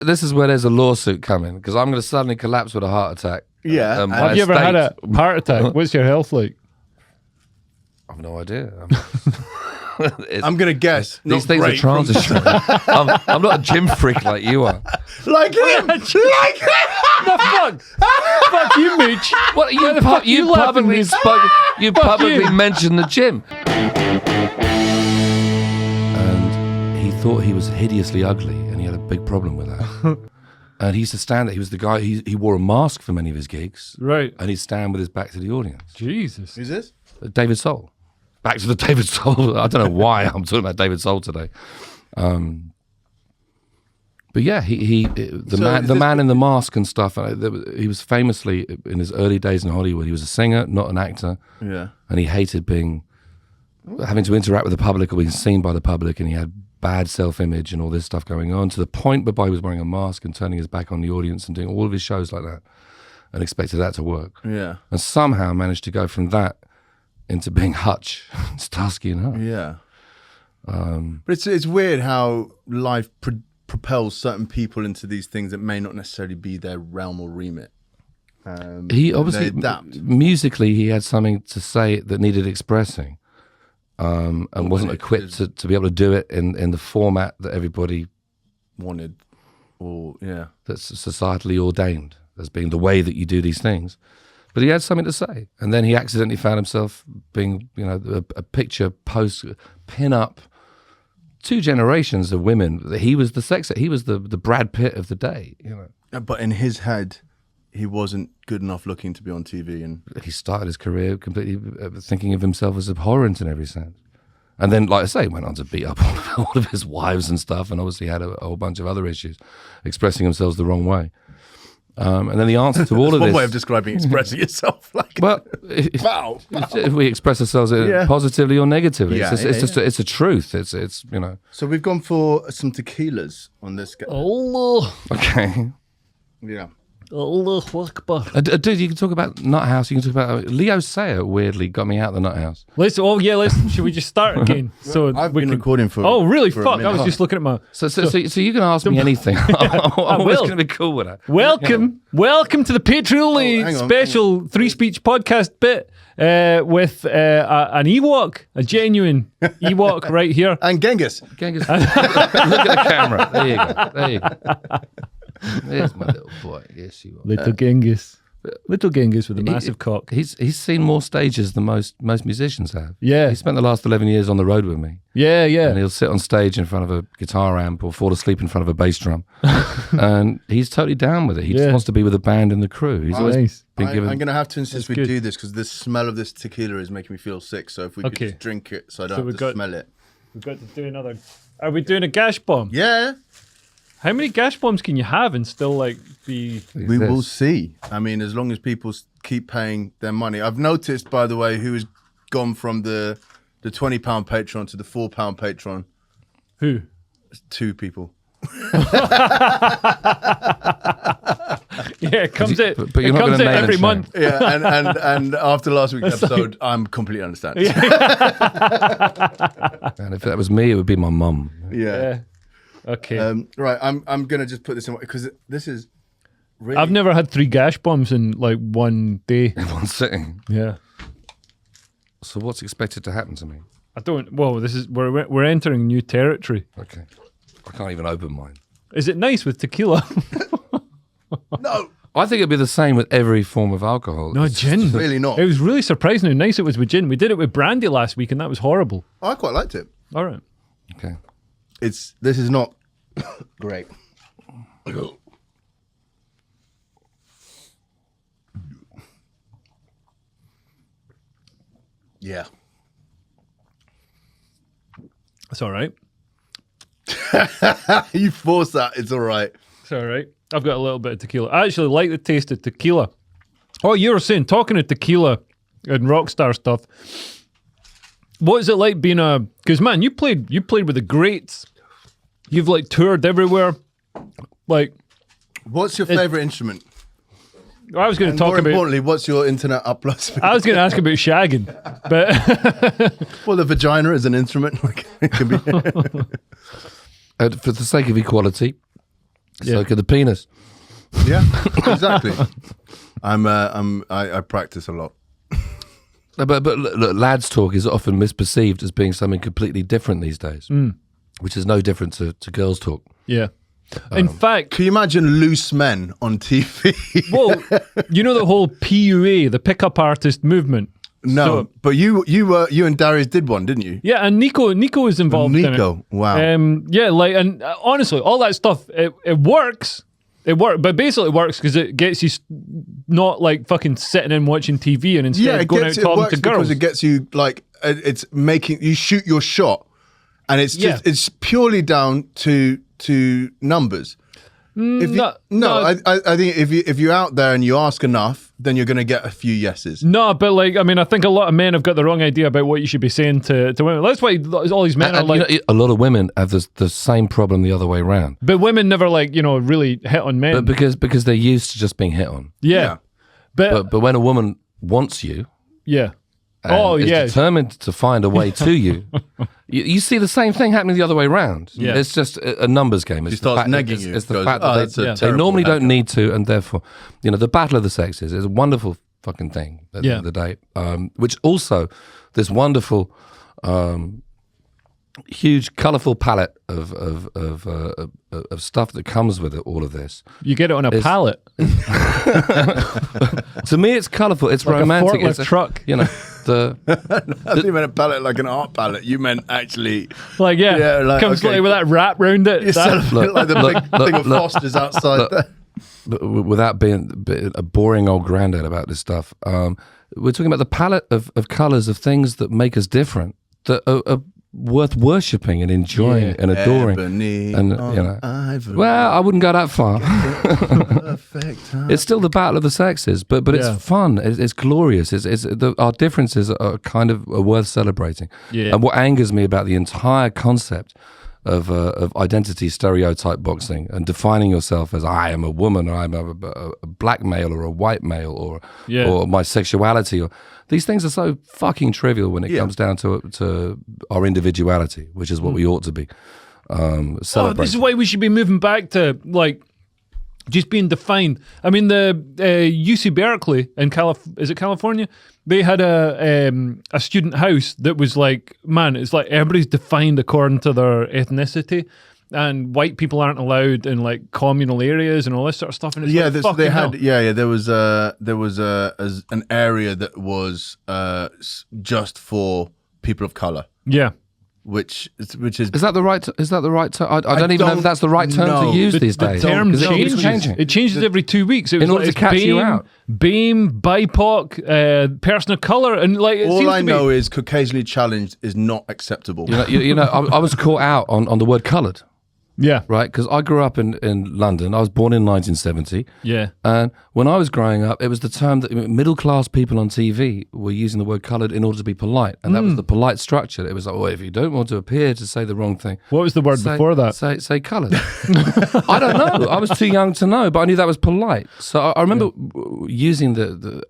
this is where there's a lawsuit coming, because I'm going to suddenly collapse with a heart attack. Yeah. Have you ever had a heart attack? What's your health like? I've no idea. I'm going to guess. These things are transitional. I'm not a gym freak like you are. Like him! Like him! The fuck? Fuck you, Mooch. What you publicly mentioned the gym. And he thought he was hideously ugly, and he had a big problem with that. And he used to stand there. He was the guy, he wore a mask for many of his gigs. Right. And he'd stand with his back to the audience. Jesus. Who's this? David Soul. Back to the David Soul. I don't know why I'm talking about David Soul today. But yeah, the man in the mask and stuff. He was famously, in his early days in Hollywood, he was a singer, not an actor. Yeah. And he hated having to interact with the public or being seen by the public, and he had bad self-image and all this stuff going on, to the point whereby he was wearing a mask and turning his back on the audience and doing all of his shows like that, and expected that to work. Yeah. And somehow managed to go from that into being Hutch, Starsky and Hutch. Yeah. But it's weird how life propels certain people into these things that may not necessarily be their realm or remit. He obviously, adapt. Musically, he had something to say that needed expressing, and wasn't equipped to be able to do it in the format that everybody wanted, or that's societally ordained as being the way that you do these things. But he had something to say, and then he accidentally found himself being, a picture post pin up 2 generations of women. He was the he was the Brad Pitt of the day, But in his head, he wasn't good enough looking to be on TV, and he started his career completely thinking of himself as abhorrent in every sense. And then, like I say, went on to beat up all of his wives and stuff, and obviously had a whole bunch of other issues, expressing themselves the wrong way. And then the answer to all of this... one way of describing expressing yourself. Well, if we express ourselves positively or negatively, it's a truth. It's So we've gone for some tequilas on this guy. Allah. Okay. Yeah. Allah Akbar. Dude, you can talk about Nut House. You can talk about Leo Sayer. Weirdly, got me out of the Nut House. Should we just start again? So I've been recording for. Oh, really? For Fuck! I was just looking at my. So you can ask me anything. I'm always going to be cool with that. Welcome to the Patreon special Free Speech podcast bit with an Ewok, a genuine Ewok right here, and Genghis. Look at the camera. There you go. There's my little boy. Yes, you are. Little Genghis with a massive cock. He's seen more stages than most musicians have. Yeah. He spent the last 11 years on the road with me. Yeah. And he'll sit on stage in front of a guitar amp or fall asleep in front of a bass drum. And he's totally down with it. He just wants to be with the band and the crew. He's always been given... I'm going to have to insist we do this, because the smell of this tequila is making me feel sick. So if we could just drink it so I don't have to smell it. We've got to do another... Are we doing a gash bomb? Yeah. How many gash bombs can you have and still be... We will see. I mean, as long as people keep paying their money. I've noticed, by the way, who has gone from the £20 Patreon to the £4 Patreon. Who? 2 people. Yeah, it comes in. But you're not going to name every month. Yeah, and after last week's episode, I'm completely understanding. And if that was me, it would be my mum. Yeah. Okay. Right, I'm gonna just put this in, because this is really... I've never had 3 gash bombs in one day. In one sitting. Yeah. So what's expected to happen to me? I don't... Well, we're entering new territory. Okay. I can't even open mine. Is it nice with tequila? No. I think it'd be the same with every form of alcohol. No, gin. Really not. It was really surprising how nice it was with gin. We did it with brandy last week, and that was horrible. I quite liked it. All right. Okay. This is not great. Yeah. It's all right. You force that, it's all right. It's all right. I've got a little bit of tequila. I actually like the taste of tequila. Oh, you were saying, talking of tequila and rockstar stuff, what is it like being because man, you played with the greats. You've toured everywhere. What's your favorite instrument? I was going to talk more about... importantly, what's your internet upload speed? I was going to ask about shagging, but... Well, the vagina is an instrument. It can be... For the sake of equality, So could the penis. Yeah, exactly. I practice a lot. But look, lads talk is often misperceived as being something completely different these days, which is no different to girls talk. Yeah. In fact, can you imagine loose men on TV? well, you know the whole PUA, the pickup artist movement. No, So- but you and Darius did one, didn't you? Yeah, and Nico is involved in it. Nico, wow. Yeah, like, and honestly, all that stuff, it works. It works, but basically it works because it gets you not like fucking sitting and watching TV and instead going out talking to girls. Because it gets you like it's making you shoot your shot, and it's just it's purely down to numbers. I think if you're out there and you ask enough, then you're going to get a few yeses. No, but like, I mean, I think a lot of men have got the wrong idea about what you should be saying to women. That's why all these men are like... You know, a lot of women have the same problem the other way around. But women never like, really hit on men. But because they're used to just being hit on. Yeah. But when a woman wants you... Yeah. and is determined to find a way to you, you see the same thing happening the other way around. Yeah. It's just a numbers game. It's She starts negging you. It's the Goes, fact "Oh, that that's a they terrible normally don't haircut." need to, and therefore, the battle of the sexes is a wonderful fucking thing at the end of the day. Which also, this wonderful, huge, colourful palette of stuff that comes with it. All of this. You get it on a pallet. To me, it's colourful. It's Like romantic. a forklift It's truck. I think you meant a palette like an art palette. You meant actually... Like, like, comes okay. like with that wrap round it. You That- said like the big thing of Foster's outside there. Without being a boring old granddad about this stuff, we're talking about the palette of colours of things that make us different, that are worth worshipping and enjoying and adoring. Ebony And ivory. well, I wouldn't go that far. Perfect. It's still the battle of the sexes, but Yeah. it's fun. It's glorious. Our differences are kind of worth celebrating. Yeah. And what angers me about the entire concept of identity stereotype boxing and defining yourself as I am a woman, or I'm a black male, or a white male, or my sexuality, or these things are so fucking trivial when it comes down to our individuality, which is what we ought to be celebrating. this is why we should be moving back to like just being defined. I mean, the UC Berkeley in is it California? They had a student house that was like, man, it's like everybody's defined according to their ethnicity, and white people aren't allowed in like communal areas and all this sort of stuff. And it's like, they fucking had hell. there was an area that was just for people of color. Yeah. Which is Is that the right? Is that the right term? I don't even know if that's the right term know. to use The these days. term 'Cause changes. it's changing. It changes every 2 weeks. It was In order like, to catch you out. BAME, BIPOC, person of color, and like it all seems I to be, know is Caucasically challenged is not acceptable. I was caught out on the word coloured, yeah, right? Because I grew up in London. I was born in 1970. yeah. And when I was growing up, it was the term that middle-class people on TV were using the word coloured in order to be polite. And that was the polite structure. It was like, well, if you don't want to appear to say the wrong thing. What was the word before that? Say coloured. I don't know. I was too young to know, but I knew that was polite. So I remember using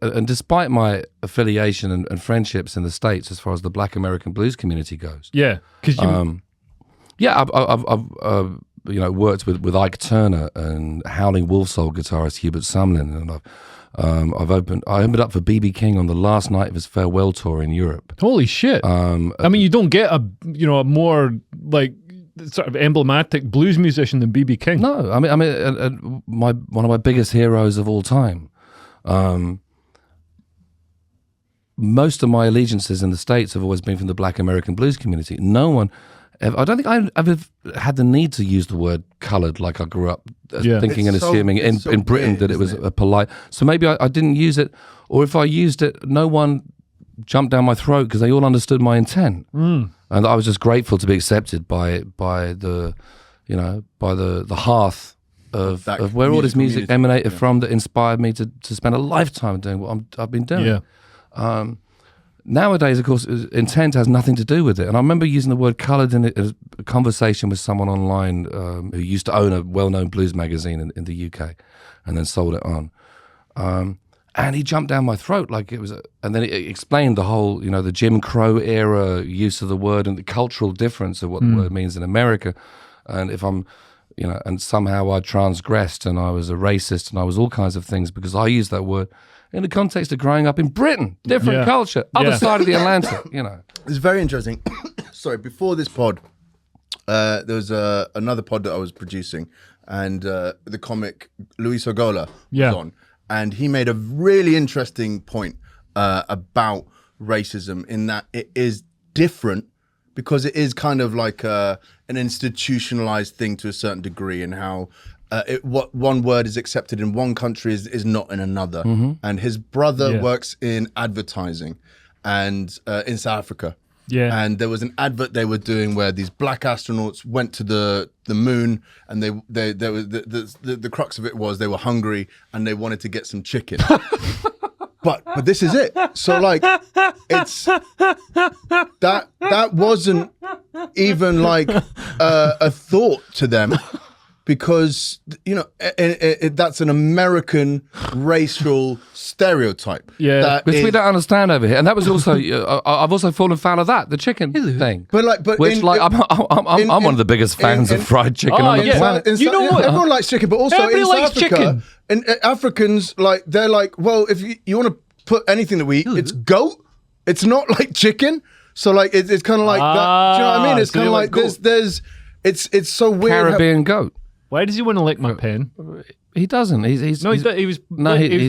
and despite my affiliation and friendships in the States as far as the Black American blues community goes. Yeah, because you. I've worked with Ike Turner and Howling Wolf Soul guitarist Hubert Sumlin, and I opened up for B.B. King on the last night of his farewell tour in Europe. Holy shit! I mean, you don't get a more like sort of emblematic blues musician than B.B. King. No, I mean, one of my biggest heroes of all time. Most of my allegiances in the States have always been from the Black American blues community. I don't think I've ever had the need to use the word coloured like I grew up thinking and assuming in Britain that it was a polite. So maybe I didn't use it, or if I used it, no one jumped down my throat because they all understood my intent, and I was just grateful to be accepted by the hearth of where all this music emanated from that inspired me to spend a lifetime doing what I've been doing. Yeah. Nowadays, of course, intent has nothing to do with it. And I remember using the word coloured in a conversation with someone online who used to own a well-known blues magazine in the UK and then sold it on. And he jumped down my throat like it was and then he explained the whole, the Jim Crow era use of the word and the cultural difference of what the word means in America. And if I'm you know, and somehow I transgressed and I was a racist and I was all kinds of things because I used that word in the context of growing up in Britain, different culture, other side of the Atlantic, you know. It's very interesting. Sorry, before this pod, there was another pod that I was producing, and the comic Luis Ogola was on, and he made a really interesting point about racism in that it is different because it is kind of like an institutionalized thing to a certain degree, and how what one word is accepted in one country is not in another. And his brother works in advertising and in South Africa. Yeah. And there was an advert they were doing where these black astronauts went to the moon, and they was the crux of it was they were hungry and they wanted to get some chicken. But this is it. So like it's that wasn't even like a thought to them, because you know that's an American racial stereotype. Yeah, which we don't understand over here, and that was also I've also fallen foul of that, the chicken thing. But I'm one of the biggest fans of fried chicken on the planet. You know what? Everyone likes chicken, but also everybody in South Africa, chicken. And Africans they're like, well, if you want to put anything that we eat, it's goat. It's not like chicken. So like it's kind of like that. Do you know what I mean? It's kind of like there's it's so weird. Caribbean goat. Why does he want to lick my pen? He doesn't. He was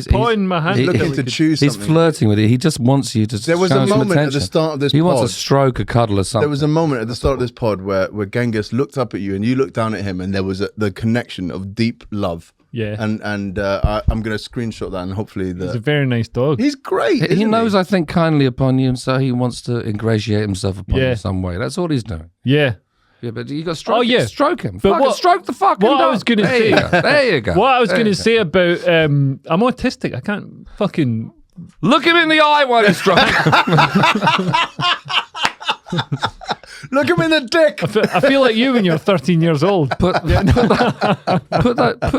pawing my hand. Looking to choose something. He's flirting with you. He just wants you to. There was a moment at the start of this pod. He wants a stroke, a cuddle, or something. There was a moment at the start of this pod where Genghis looked up at you and you looked down at him, and there was the connection of deep love. Yeah. And I'm going to screenshot that, and hopefully he's a very nice dog. He's great. He knows, I think, kindly upon you, and so he wants to ingratiate himself upon you in some way. That's all he's doing. Yeah. Yeah, but you got to stroke him. But stroke the fucking dog. I was going to say, there you go. What I was going to say about I'm autistic. I can't fucking look him in the eye while he's stroking. Look him in the dick. I feel like you when you're 13 years old. Put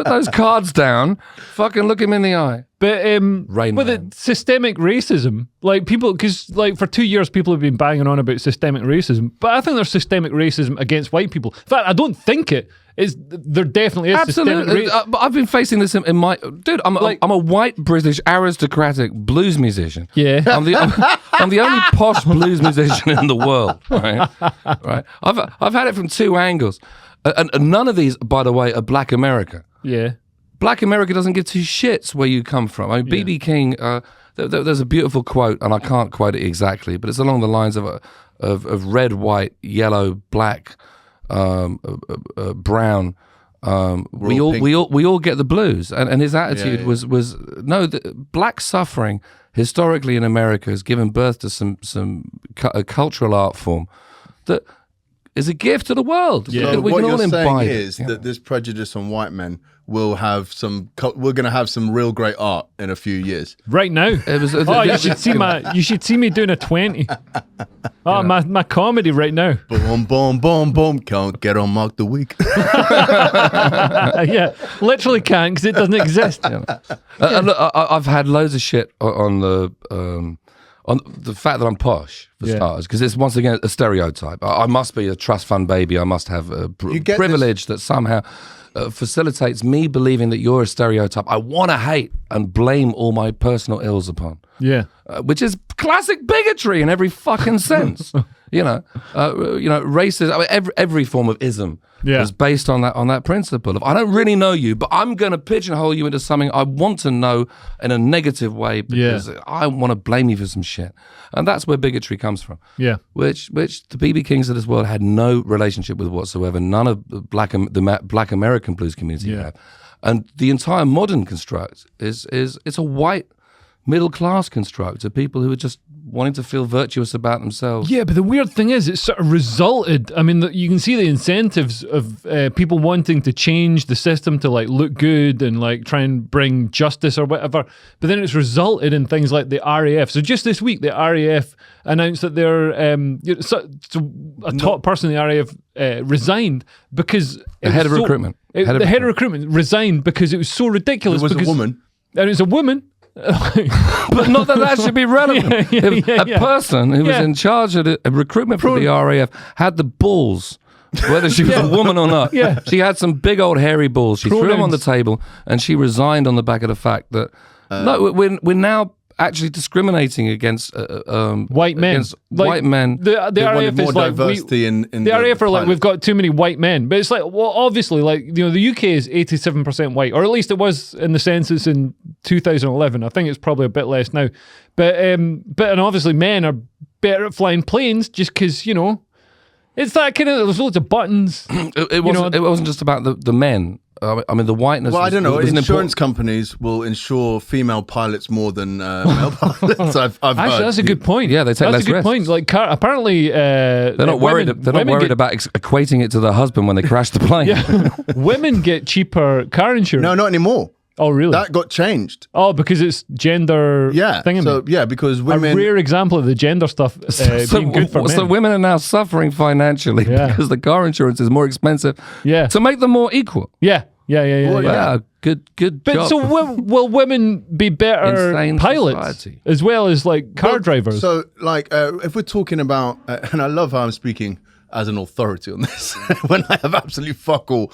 those cards down. Fucking look him in the eye. But with the systemic racism, like people, because like for 2 years people have been banging on about systemic racism, but I think there's systemic racism against white people. In fact, I don't think it is. There definitely is. Absolutely. I've been facing this in my dude. I'm a white British aristocratic blues musician. Yeah, I'm the only posh blues musician in the world. Right. I've had it from two angles, and none of these, by the way, are Black America. Yeah. Black America doesn't give two shits where you come from. I mean, B.B. King, there's a beautiful quote, and I can't quote it exactly, but it's along the lines of red, white, yellow, black, brown. We all get the blues, and his attitude was no. Black suffering historically in America has given birth to some cultural art form that is a gift to the world. Yeah. So what you're saying is that this prejudice on white men will have we're going to have some real great art in a few years. Right now. You should see me doing a 20. My comedy right now. Boom, boom, boom, boom. Can't get on Mark the Week. Yeah, literally can't, because it doesn't exist. Look, I've had loads of shit on the fact that I'm posh, for starters, because it's once again a stereotype. I must be a trust fund baby. I must have a privilege that somehow facilitates me believing that you're a stereotype I want to hate and blame all my personal ills upon. Yeah, which is classic bigotry in every fucking sense. Racism. I mean, every form of ism is based on that principle of I don't really know you, but I'm going to pigeonhole you into something I want to know in a negative way because I want to blame you for some shit, and that's where bigotry comes from. Yeah, which the B.B. Kings of this world had no relationship with whatsoever. None of the Black American blues community have, and the entire modern construct is it's a white middle class construct of people who are just wanting to feel virtuous about themselves. Yeah, but the weird thing is, it sort of resulted. I mean, you can see the incentives of people wanting to change the system to like look good and like try and bring justice or whatever. But then it's resulted in things like the RAF. So just this week, the RAF announced that they're a top person in the RAF resigned because the head of recruitment. The head of recruitment resigned because it was so ridiculous. It was a woman, and it was a woman. But not that should be relevant. A person who was in charge of the recruitment for the RAF had the balls whether she was a woman or not. Yeah. She had some big old hairy balls. She threw them on the Pronouns. table, and she resigned on the back of the fact that no, we're now actually discriminating against White men. Against Like, white men. The They wanted RAF more is like diversity in the RAF are like pilot. we've got too many white men, but it's like well, obviously, like the UK is 87% white, or at least it was in the census in 2011. I think it's probably a bit less now, but and obviously men are better at flying planes just because it's that kind of there's loads of buttons. It wasn't just about the men. I mean, the whiteness. Well, I don't know. was an Insurance important- companies will insure female pilots more than male pilots. I've Actually, heard. that's a good point. Yeah, they take that's less a good risks. point. Like apparently, They're not worried. They're not worried about equating it to the husband when they crash the plane. women get cheaper car insurance. No, not anymore. Oh, really? That got changed. Oh, because it's gender. Yeah. Thingamy. So yeah, because a women. rare example of the gender stuff being good for men. So women are now suffering financially Yeah. because the car insurance is more expensive. Yeah. To make them more equal. Yeah. Well, Yeah, good But job. so will women be better Insane pilots society. as well as like car drivers? So, like, if we're talking about, and I love how I'm speaking as an authority on this when I have absolutely fuck all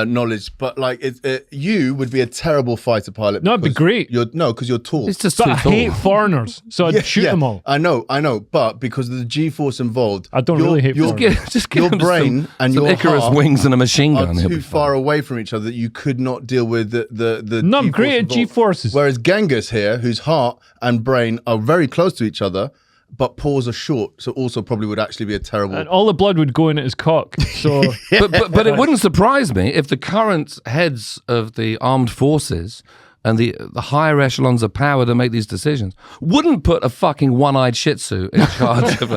knowledge, but like, you would be a terrible fighter pilot. No, it'd be because great. because you're tall. It's just but too I tall. hate foreigners, so I'd shoot them all. I know, but because of the G-force involved, I don't really hate foreigners. Just give your them brain and some your Icarus heart wings and a machine are gun. He'll be too fine. far away from each other that you could not deal with the No, I'm G-force great at involved. G-forces. Whereas Genghis here, whose heart and brain are very close to each other, but paws are short, so also probably would actually be a terrible. And all the blood would go in his cock. So But it wouldn't surprise me if the current heads of the armed forces and the higher echelons of power to make these decisions wouldn't put a fucking one-eyed Shih Tzu in charge of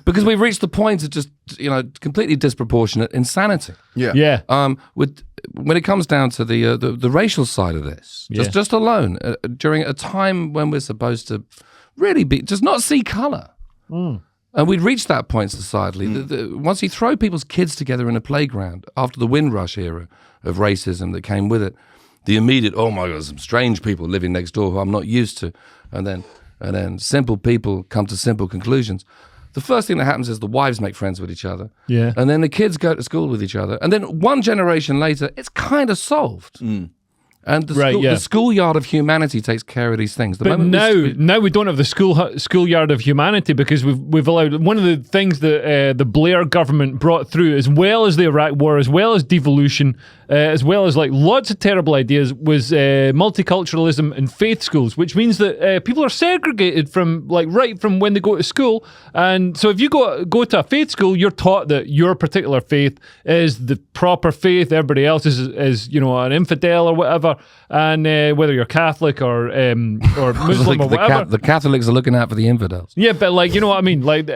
because we've reached the point of just completely disproportionate insanity. yeah. When it comes down to the racial side of this, just alone during a time when we're supposed to really be just not see color. And we'd reached that point societally. Once you throw people's kids together in a playground after the Windrush era of racism that came with it, the immediate, oh my God, some strange people living next door who I'm not used to, and then simple people come to simple conclusions. The first thing that happens is the wives make friends with each other. Yeah. And then the kids go to school with each other. And then one generation later, it's kind of solved. And the schoolyard of humanity takes care of these things. But now we don't have the schoolyard of humanity because we've allowed one of the things that the Blair government brought through, as well as the Iraq War, as well as devolution, as well as like lots of terrible ideas, was multiculturalism and faith schools, which means that people are segregated from right from when they go to school. And so if you go to a faith school, you're taught that your particular faith is the proper faith. Everybody else is an infidel or whatever. And whether you're Catholic or Muslim or whatever, the Catholics are looking out for the infidels. yeah, but like you know what I mean, like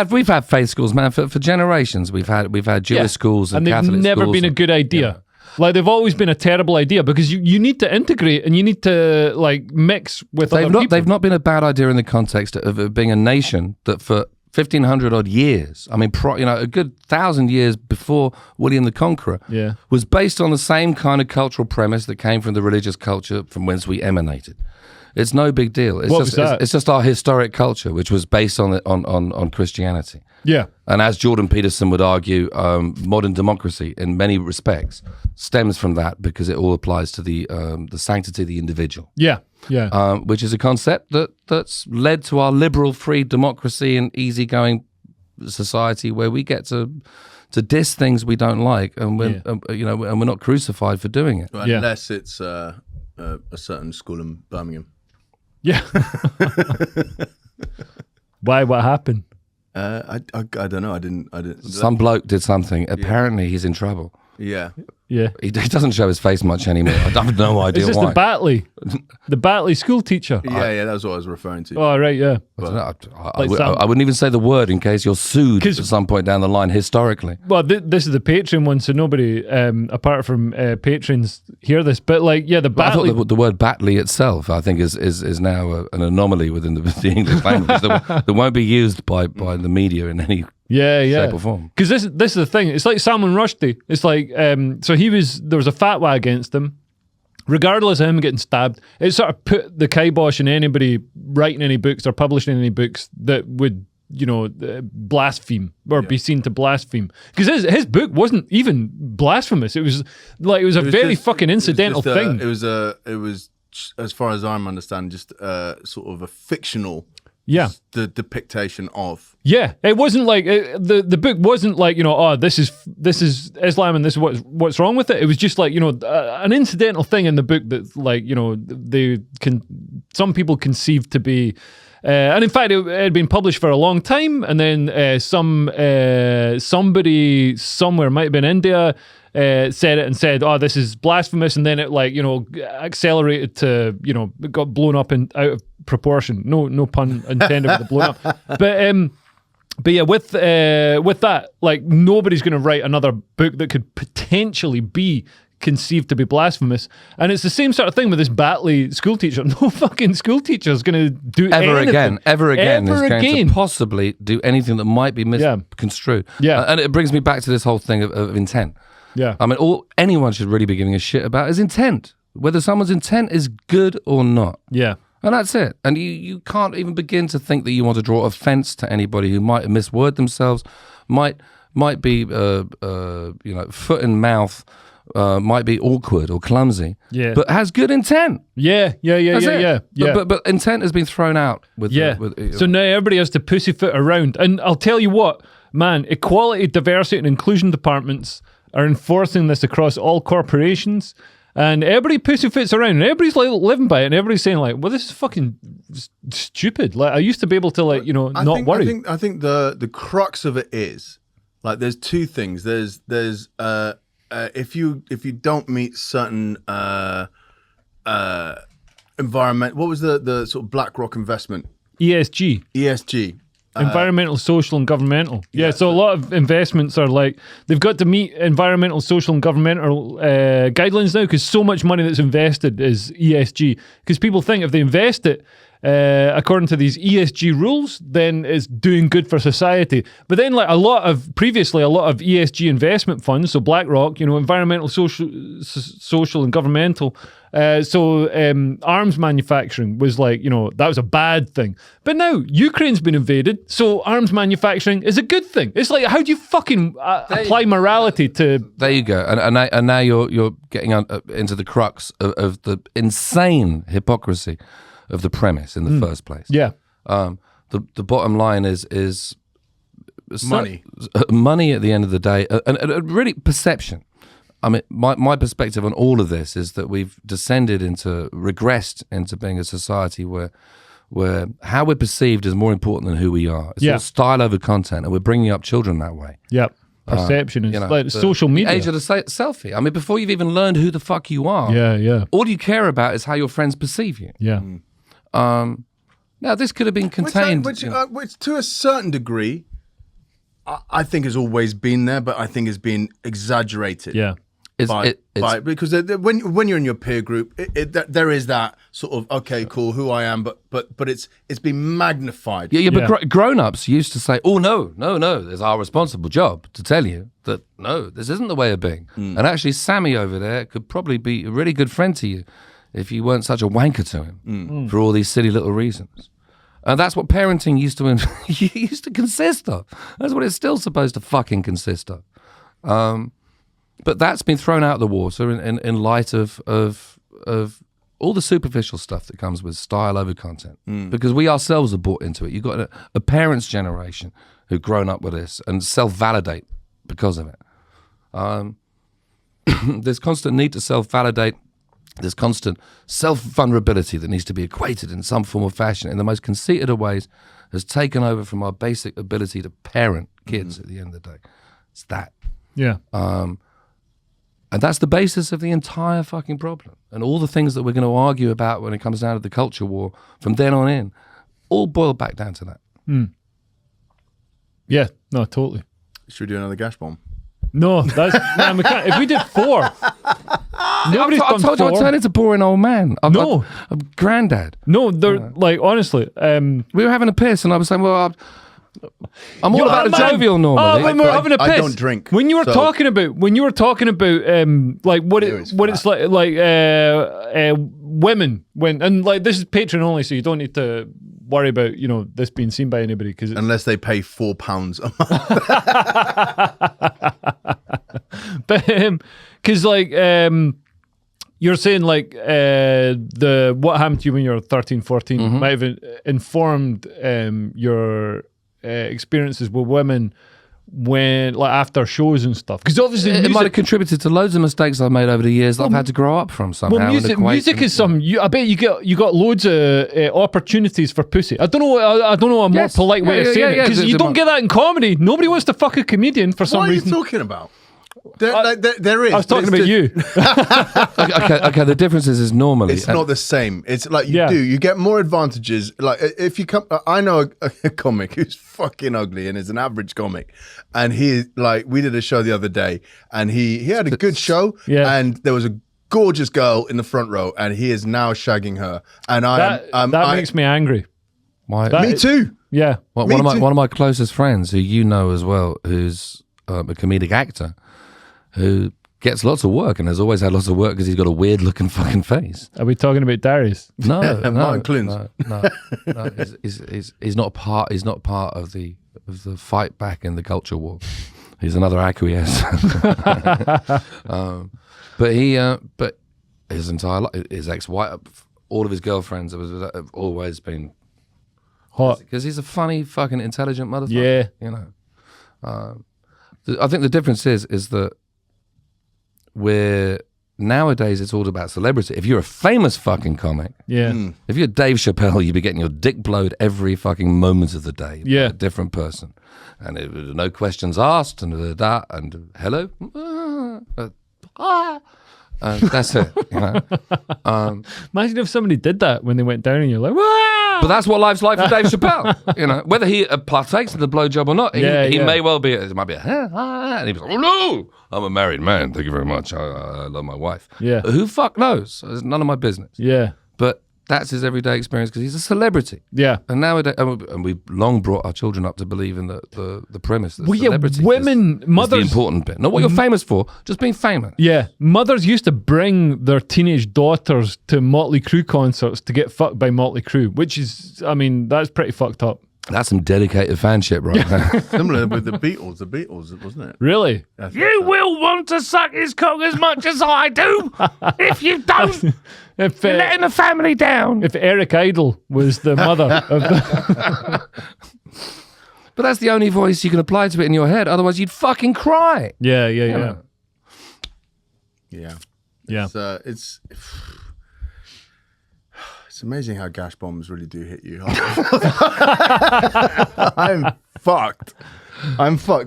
We've had faith schools, man, for generations. We've had Jewish schools and they've Catholic never schools been a good idea. Like they've always been a terrible idea because you need to integrate and you need to like mix with other people. They've not been a bad idea in the context of it being a nation that for 1,500 odd years, I mean, a good 1,000 years before William the Conqueror, was based on the same kind of cultural premise that came from the religious culture from whence we emanated. It's no big deal. It's just our historic culture, which was based on Christianity. Yeah. And as Jordan Peterson would argue, modern democracy, in many respects, stems from that because it all applies to the sanctity of the individual. Yeah. Which is a concept that's led to our liberal, free democracy and easygoing society where we get to diss things we don't like, and we're not crucified for doing it. Unless it's a certain school in Birmingham. Yeah. Why? What happened? I don't know. I didn't. Some bloke did something. Apparently, he's in trouble. Yeah. Yeah. He doesn't show his face much anymore. I have no idea Is this why. the Batley school teacher? Yeah, that's what I was referring to. Oh, right, yeah. I wouldn't even say the word in case you're sued at some point down the line historically. Well, this is the Patreon one, so nobody, apart from patrons, hear this. But like, yeah, the Batley. I thought the word Batley itself, I think, is now an anomaly within the English language that won't be used by the media in any shape or form. Because this is the thing. It's like Salman Rushdie. It's like so there was a fatwa against him. Regardless of him getting stabbed, it sort of put the kibosh on anybody writing any books or publishing any books that would blaspheme or be seen to blaspheme. Because his book wasn't even blasphemous. It was a very fucking incidental thing. It was, as far as I'm understanding, just sort of a fictional. Yeah, the depiction of. Yeah, it wasn't like the book wasn't like this is Islam and this is what's wrong with it. It was just like an incidental thing in the book that some people conceived to be, and in fact it had been published for a long time, and then somebody somewhere, might have been India, said it and said, "Oh, this is blasphemous," and then it accelerated to it got blown up out of proportion. No pun intended with the blown up. But yeah, with that, like nobody's going to write another book that could potentially be conceived to be blasphemous. And it's the same sort of thing with this Batley school teacher. No fucking school teacher is going to do ever anything. Ever again is going to possibly do anything that might be misconstrued. Yeah. And it brings me back to this whole thing of intent. Yeah. I mean, all anyone should really be giving a shit about is intent. Whether someone's intent is good or not. Yeah. And that's it. And you can't even begin to think that you want to draw offense to anybody who might misword themselves, might be foot in mouth, might be awkward or clumsy, but has good intent. Yeah. But intent has been thrown out with so now everybody has to pussyfoot around. And I'll tell you what, man, equality, diversity and inclusion departments are enforcing this across all corporations. And everybody pussyfoots around, and everybody's like living by it, and everybody's saying like, "Well, this is fucking stupid." Like I used to be able to not worry. I think the crux of it is like there's two things. There's if you don't meet certain environment. What was the sort of BlackRock investment? ESG. Environmental, social, and governmental. Yeah, so a lot of investments are like, they've got to meet environmental, social, and governmental guidelines now because so much money that's invested is ESG. Because people think if they invest it according to these ESG rules, then it's doing good for society. But then like a lot of ESG investment funds, so BlackRock, environmental, social, and governmental, arms manufacturing was like, that was a bad thing. But now Ukraine's been invaded, so arms manufacturing is a good thing. It's like, how do you fucking apply morality to... There you go. And now you're getting into the crux of the insane hypocrisy of the premise in the first place. Yeah. The bottom line is money. Money at the end of the day, and really perception. I mean, my perspective on all of this is that we've regressed into being a society where how we're perceived is more important than who we are. It's all style over content, and we're bringing up children that way. Yep. Perception is like social media. The age of the selfie. I mean, before you've even learned who the fuck you are, all you care about is how your friends perceive you. Yeah. Now, this could have been contained. Which to a certain degree, I think has always been there, but I think has been exaggerated. Yeah. Because when you're in your peer group, there is that sort of, okay, cool, who I am, but it's been magnified. But grown-ups used to say, oh, no, there's our responsible job to tell you that, no, this isn't the way of being. And actually, Sammy over there could probably be a really good friend to you if you weren't such a wanker to him for all these silly little reasons. And that's what parenting used to consist of. That's what it's still supposed to fucking consist of. But that's been thrown out the water in light of all the superficial stuff that comes with style over content. Because we ourselves are bought into it. You've got a parents' generation who've grown up with this and self-validate because of it. There's constant need to self-validate. There's constant self-vulnerability that needs to be equated in some form or fashion in the most conceited of ways has taken over from our basic ability to parent kids at the end of the day. It's that. Yeah. And that's the basis of the entire fucking problem. And all the things that we're going to argue about when it comes down to the culture war from then on in, all boil back down to that. Yeah, no, totally. Should we do another gash bomb? No, that's man, we can't. If we did 4, nobody's done 4. I turned into a boring old man. I'm granddad. No, they're like honestly. We were having a piss, and I was saying, well, I'm all about the jovial normally. When we're having a piss, I don't drink. When you were talking about, like what it's like women and like this is Patreon only, so you don't need to worry about this being seen by anybody unless they pay £4 a month. But because you're saying the what happened to you when you were 13, 14 might have informed your experiences with women when after shows and stuff, because obviously it might have contributed to loads of mistakes I've made over the years that I've had to grow up from somehow. Well, music is I bet you got loads of opportunities for pussy. I don't know a more polite way of saying it, because you don't get that in comedy. Nobody wants to fuck a comedian for some reason. What are you talking about? There is. I was talking about you. Okay. The difference is normally it's not the same. It's like you get more advantages. Like if you come, I know a comic who's fucking ugly and is an average comic, and he we did a show the other day, and he had a good show, and there was a gorgeous girl in the front row, and he is now shagging her, and that makes me angry. Why? Me too. Yeah. One of my closest friends, who you know as well, who's a comedic actor, who gets lots of work and has always had lots of work because he's got a weird looking fucking face. Are we talking about Darius? No, Martin Clunes. No. He's not part. He's not part of the fight back in the culture war. He's another acquiesce. But his entire life, his ex-wife, all of his girlfriends have always been hot because he's a funny, fucking intelligent motherfucker. Yeah, I think the difference is that nowadays it's all about celebrity. If you're a famous fucking comic, if you're Dave Chappelle, you'd be getting your dick blowed every fucking moment of the day by a different person, and no questions asked, and and hello, that's it. Imagine if somebody did that when they went down, and you're like, "Wow!" But that's what life's like for Dave Chappelle. Whether he partakes in the blowjob or not, he may well be. It might be and he's like, "Oh no, I'm a married man. Thank you very much. I love my wife." Yeah. Who fuck knows? It's none of my business. Yeah. But that's his everyday experience because he's a celebrity. Yeah. And nowadays, and we've long brought our children up to believe in the premise that celebrity women, mothers, is the important bit. Not what you're famous for, just being famous. Yeah. Mothers used to bring their teenage daughters to Motley Crue concerts to get fucked by Motley Crue, which is, that's pretty fucked up. That's some dedicated fanship right there. Similar with the Beatles, wasn't it? Really? You will want to suck his cock as much as I do. If you don't, you're letting the family down. If Eric Idle was the mother of the... But that's the only voice you can apply to it in your head. Otherwise, you'd fucking cry. Yeah. It's amazing how gash bombs really do hit you. I'm fucked.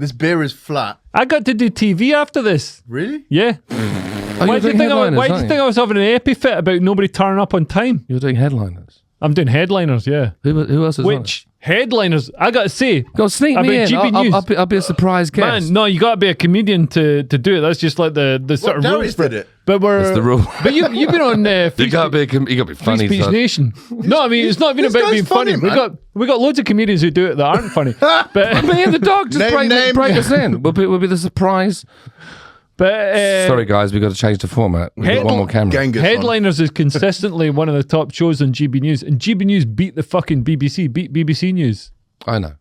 This beer is flat. I got to do TV after this. Really? Yeah. Why do you think I was having an epiphet about nobody turning up on time? You're doing headliners. I'm doing headliners, yeah. Who else is on it? Which headliners? I got to say. Go sneak me in. GB News. I'll be a surprise guest. Man, no, you got to be a comedian to do it. That's just like the sort of rules for it. But That's the rule. But you've been on you got to be funny. Free Speech Nation. No, it's not even about being funny. We got loads of comedians who do it that aren't funny. But me and the dog just break us in. We'll be the surprise. But sorry guys, we've got to change the format. We've got one more camera. Headliners is consistently one of the top shows on GB News, and GB News beat the fucking BBC, beat BBC News. I know.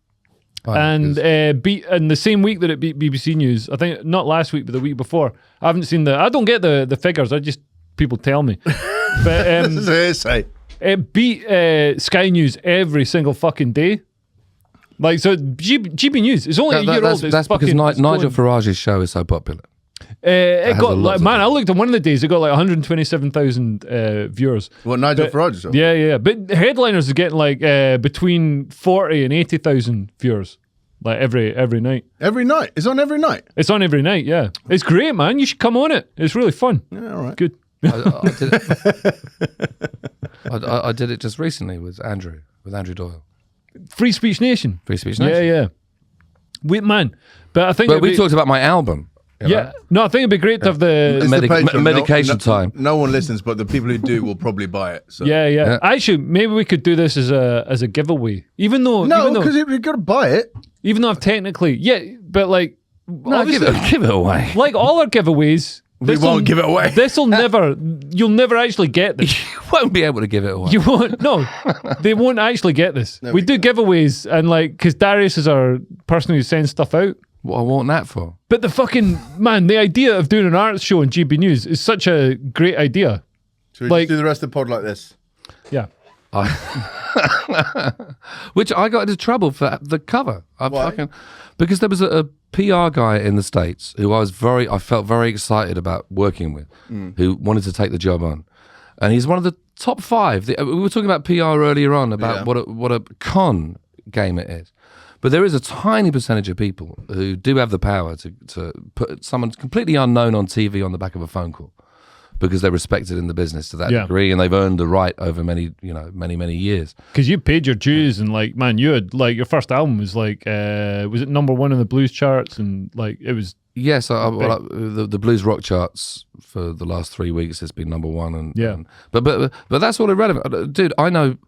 And beat in the same week that it beat BBC News. I think not last week, but the week before. I haven't seen I don't get the figures. People tell me. But it beat Sky News every single fucking day. Like so, GB News. It's only a year old. That's because Nigel Farage's show is so popular. It got I looked at one of the days. It got like 127,000 viewers. What Nigel Farage? Yeah. But Headliners is getting like between 40 and 80,000 viewers, like every night. Every night? It's on every night. It's on every night. Yeah, it's great, man. You should come on it. It's really fun. Yeah, all right. Good. I did it just recently with Andrew Doyle. Free Speech Nation. Free Speech Nation. Yeah. Wait, man. But I think. But we talked about my album. Yeah, no, I think it'd be great to have the medication time. No one listens, but the people who do will probably buy it. So. Yeah. Actually, maybe we could do this as a giveaway. Even though because you've got to buy it. Even though I've technically, but like, no, give it away. Like all our giveaways, We won't give it away. This'll never. You'll never actually get this. You won't be able to give it away. You won't. No, they won't actually get this. No, we do giveaways, and like, because Darius is our person who sends stuff out. What I want that for? But the fucking man, the idea of doing an arts show on GB News is such a great idea. Should we Like- just do the rest of the pod like this? Yeah. Which I got into trouble for the cover. Why? Because there was a PR guy in the States who I felt very excited about working with, who wanted to take the job on. And he's one of the top 5. We were talking about PR earlier on, about what a con game it is. But there is a tiny percentage of people who do have the power to put someone completely unknown on TV on the back of a phone call, because they're respected in the business to that degree, and they've earned the right over many years. Because you paid your dues, and like, man, you had like your first album was like, was it #1 in the blues charts, and like it was. Yes, the blues rock charts for the last 3 weeks has been #1, and but that's all irrelevant, dude. I know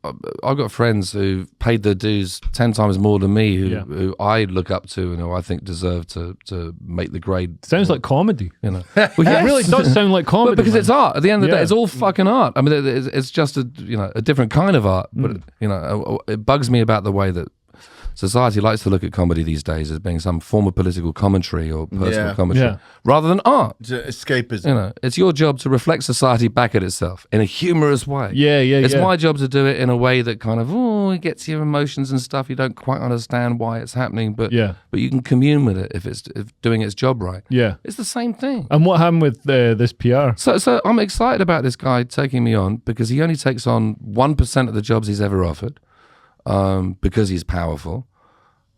I've got friends who paid their dues 10 times more than me, who I look up to and who I think deserve to make the grade. Sounds like comedy. You know, Well, it really does sound like comedy, because man. it's art. At the end of the day, it's all fucking art. I mean, it's just a different kind of art. But it bugs me about the way that society likes to look at comedy these days as being some form of political commentary or personal commentary, rather than art. It's escapism. You know, it's your job to reflect society back at itself in a humorous way. It's my job to do it in a way that kind of it gets your emotions and stuff. You don't quite understand why it's happening, but you can commune with it if it's doing its job right. Yeah, it's the same thing. And what happened with this PR? So I'm excited about this guy taking me on, because he only takes on 1% of the jobs he's ever offered. Because he's powerful,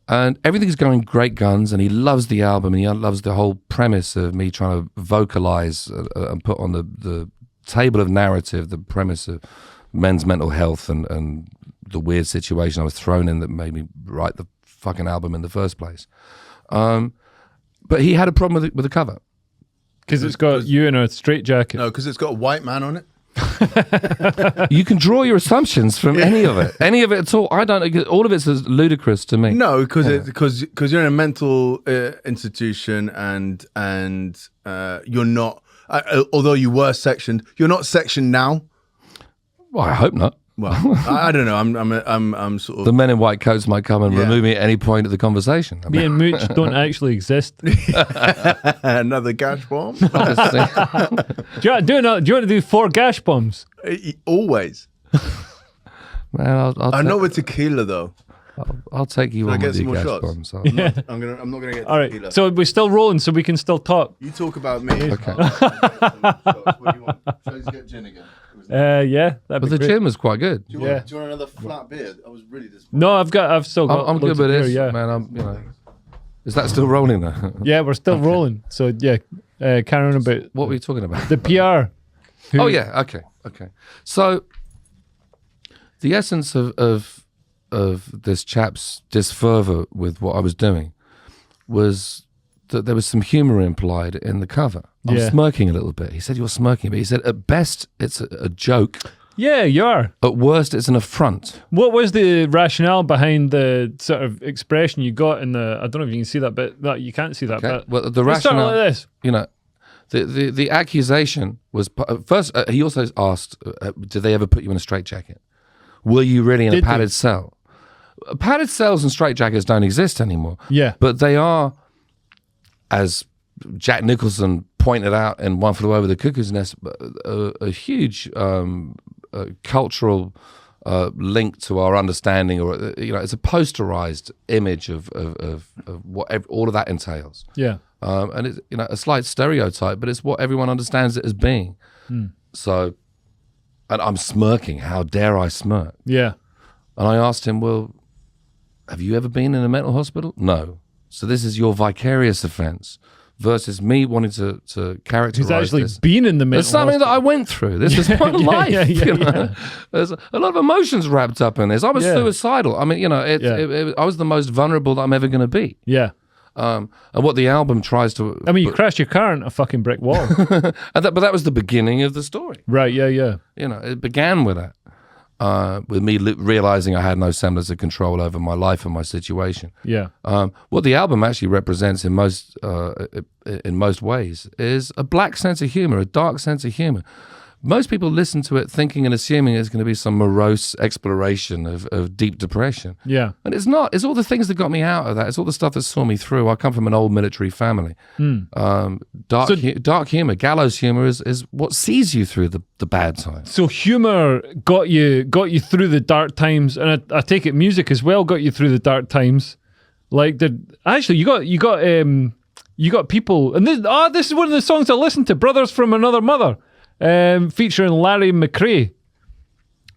and everything's going great guns, and he loves the album, and he loves the whole premise of me trying to vocalize and put on the table of narrative the premise of men's mental health and the weird situation I was thrown in that made me write the fucking album in the first place. But he had a problem with the cover. Because it's got you in a straitjacket. No, because it's got a white man on it. You can draw your assumptions from any of it at all. I don't. All of it's ludicrous to me. No, because you're in a mental institution, and you're not. Although you were sectioned, you're not sectioned now. Well, I hope not. Well, I don't know. I'm sort of. The men in white coats might come and remove me at any point of the conversation. Me and Mooch don't actually exist. Another gash bomb. Do you want to do 4 gash bombs? Always. Man, I'm not with tequila though. I'll take you on get with some your more gash shots? bombs. I'm not gonna get All right. tequila. So we're still rolling, so we can still talk. You talk about me. Okay. What do you want? Shall I just get gin again? Yeah, that'd But be the great. gin was quite good. Do you want another flat beer? I was really disappointed. No, I've still got. I'm good loads with of this, beer, yeah. man. Is that still rolling though? Yeah, we're still rolling. So yeah, carry on about What were you talking about? the PR. Oh yeah, okay. So the essence of this chap's disfervor with what I was doing was that there was some humor implied in the cover. I'm smirking a little bit. He said, "You're smirking," but he said, "At best, it's a joke. Yeah, you are. At worst, it's an affront." What was the rationale behind the sort of expression you got in the? I don't know if you can see that bit. That you can't see that Okay. bit. Well, the Let's start rationale, like this. you know, the accusation was first. He also asked, "Did they ever put you in a straitjacket? Were you really in a padded cell?" Padded cells and straitjackets don't exist anymore. Yeah. But they are, as Jack Nicholson pointed out in One Flew Over the Cuckoo's Nest, a huge cultural link to our understanding, or it's a posterized image of what all of that entails. Yeah. And it's a slight stereotype, but it's what everyone understands it as being. So, and I'm smirking. How dare I smirk? Yeah. And I asked him, "Well, have you ever been in a mental hospital?" "No." "So this is your vicarious offense versus me wanting to characterize He's actually this. been in the mental It's something that I went through. This is my life. Yeah. There's a lot of emotions wrapped up in this. I was suicidal. I mean, I was the most vulnerable that I'm ever going to be. Yeah. And what the album tries to... I mean, you crashed your car into a fucking brick wall. but that was the beginning of the story. Right, yeah. It began with that. with me realizing I had no semblance of control over my life and my situation. Yeah. What the album actually represents in most ways is a black sense of humor, a dark sense of humor. Most people listen to it thinking and assuming it's going to be some morose exploration of deep depression. Yeah. And it's not. It's all the things that got me out of that. It's all the stuff that saw me through. I come from an old military family. Dark humor, gallows humor is what sees you through the bad times. So humor got you through the dark times, and I take it music as well got you through the dark times. Like you got people, and this is one of the songs I listened to, Brothers from Another Mother. Featuring Larry McRae.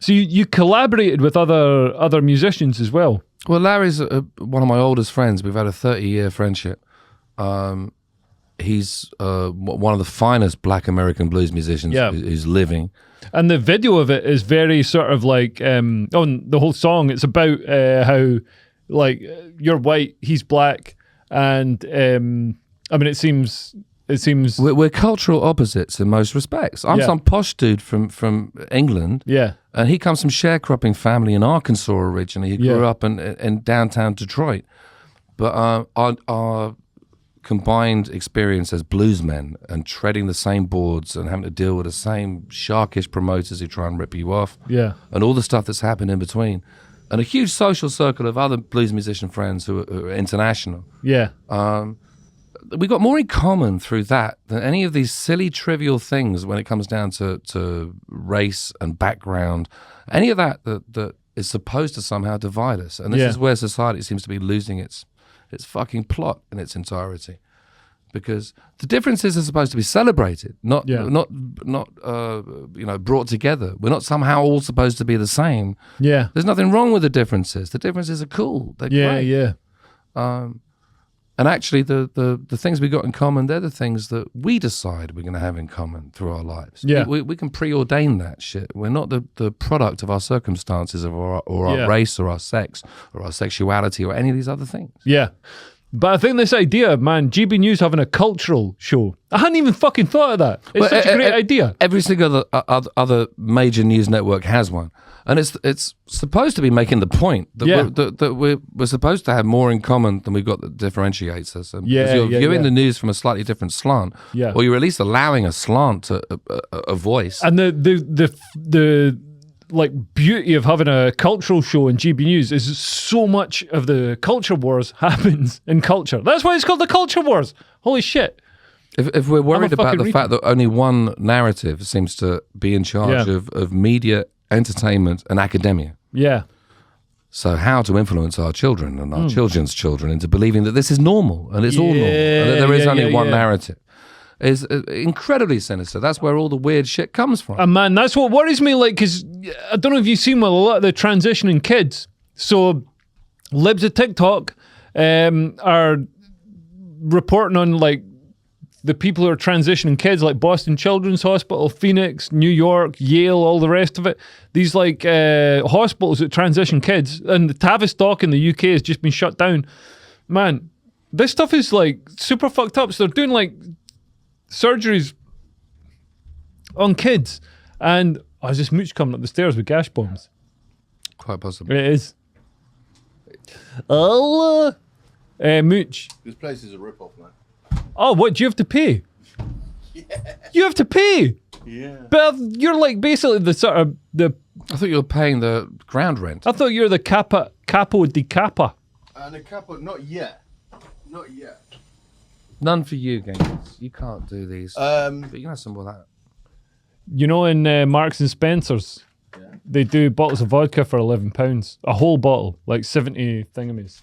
So you collaborated with other musicians as well. Well, Larry's one of my oldest friends. We've had a 30-year friendship. He's one of the finest black American blues musicians who's living. And the video of it is very sort of like, the whole song, it's about how, like, you're white, he's black, and, it seems... We're cultural opposites in most respects. I'm some posh dude from England. Yeah. And he comes from sharecropping family in Arkansas originally. He grew up in downtown Detroit. But our combined experience as bluesmen and treading the same boards and having to deal with the same sharkish promoters who try and rip you off. Yeah. And all the stuff that's happened in between. And a huge social circle of other blues musician friends who are international. Yeah. We got more in common through that than any of these silly, trivial things when it comes down to race and background. Any of that is supposed to somehow divide us. And this is where society seems to be losing its fucking plot in its entirety. Because the differences are supposed to be celebrated, not brought together. We're not somehow all supposed to be the same. Yeah. There's nothing wrong with the differences. The differences are cool. They're great. Yeah. And actually, the things we got in common, they're the things that we decide we're going to have in common through our lives. Yeah. We can preordain that shit. We're not the product of our circumstances or our race or our sex or our sexuality or any of these other things. Yeah. But I think this idea, man, GB News having a cultural show, I hadn't even fucking thought of that. It's such a great idea. Every single other major news network has one. And it's supposed to be making the point that we're supposed to have more in common than we've got that differentiates us. And because you're viewing the news from a slightly different slant, or you're at least allowing a slant to a voice. And the like beauty of having a cultural show in GB News is so much of the culture wars happens in culture. That's why it's called the Culture Wars. Holy shit. If we're worried about the fact that only one narrative seems to be in charge of media, entertainment and academia. Yeah. So how to influence our children and our children's children into believing that this is normal and it's all normal and that there is only one narrative is incredibly sinister. That's where all the weird shit comes from. And man, that's what worries me, like, because I don't know if you've seen with a lot of the transitioning kids. So libs of TikTok are reporting on, like, the people who are transitioning kids, like Boston Children's Hospital, Phoenix, New York, Yale, all the rest of it. These like hospitals that transition kids, and the Tavistock in the UK has just been shut down. Man, this stuff is like super fucked up. So they're doing like surgeries on kids, and is this Mooch coming up the stairs with gash bombs? Quite possibly. It is. Oh, Mooch. This place is a rip-off, man. Oh, what, do you have to pay? Yeah. You have to pay? Yeah. But you're like basically the sort of the... I thought you were paying the ground rent. I thought you were the capo di capa. And the capo, not yet. Not yet. None for you, Genghis. You can't do these. But you can have some more of that. You know, in Marks and Spencer's, they do bottles of vodka for £11. A whole bottle, like 70 thingamies.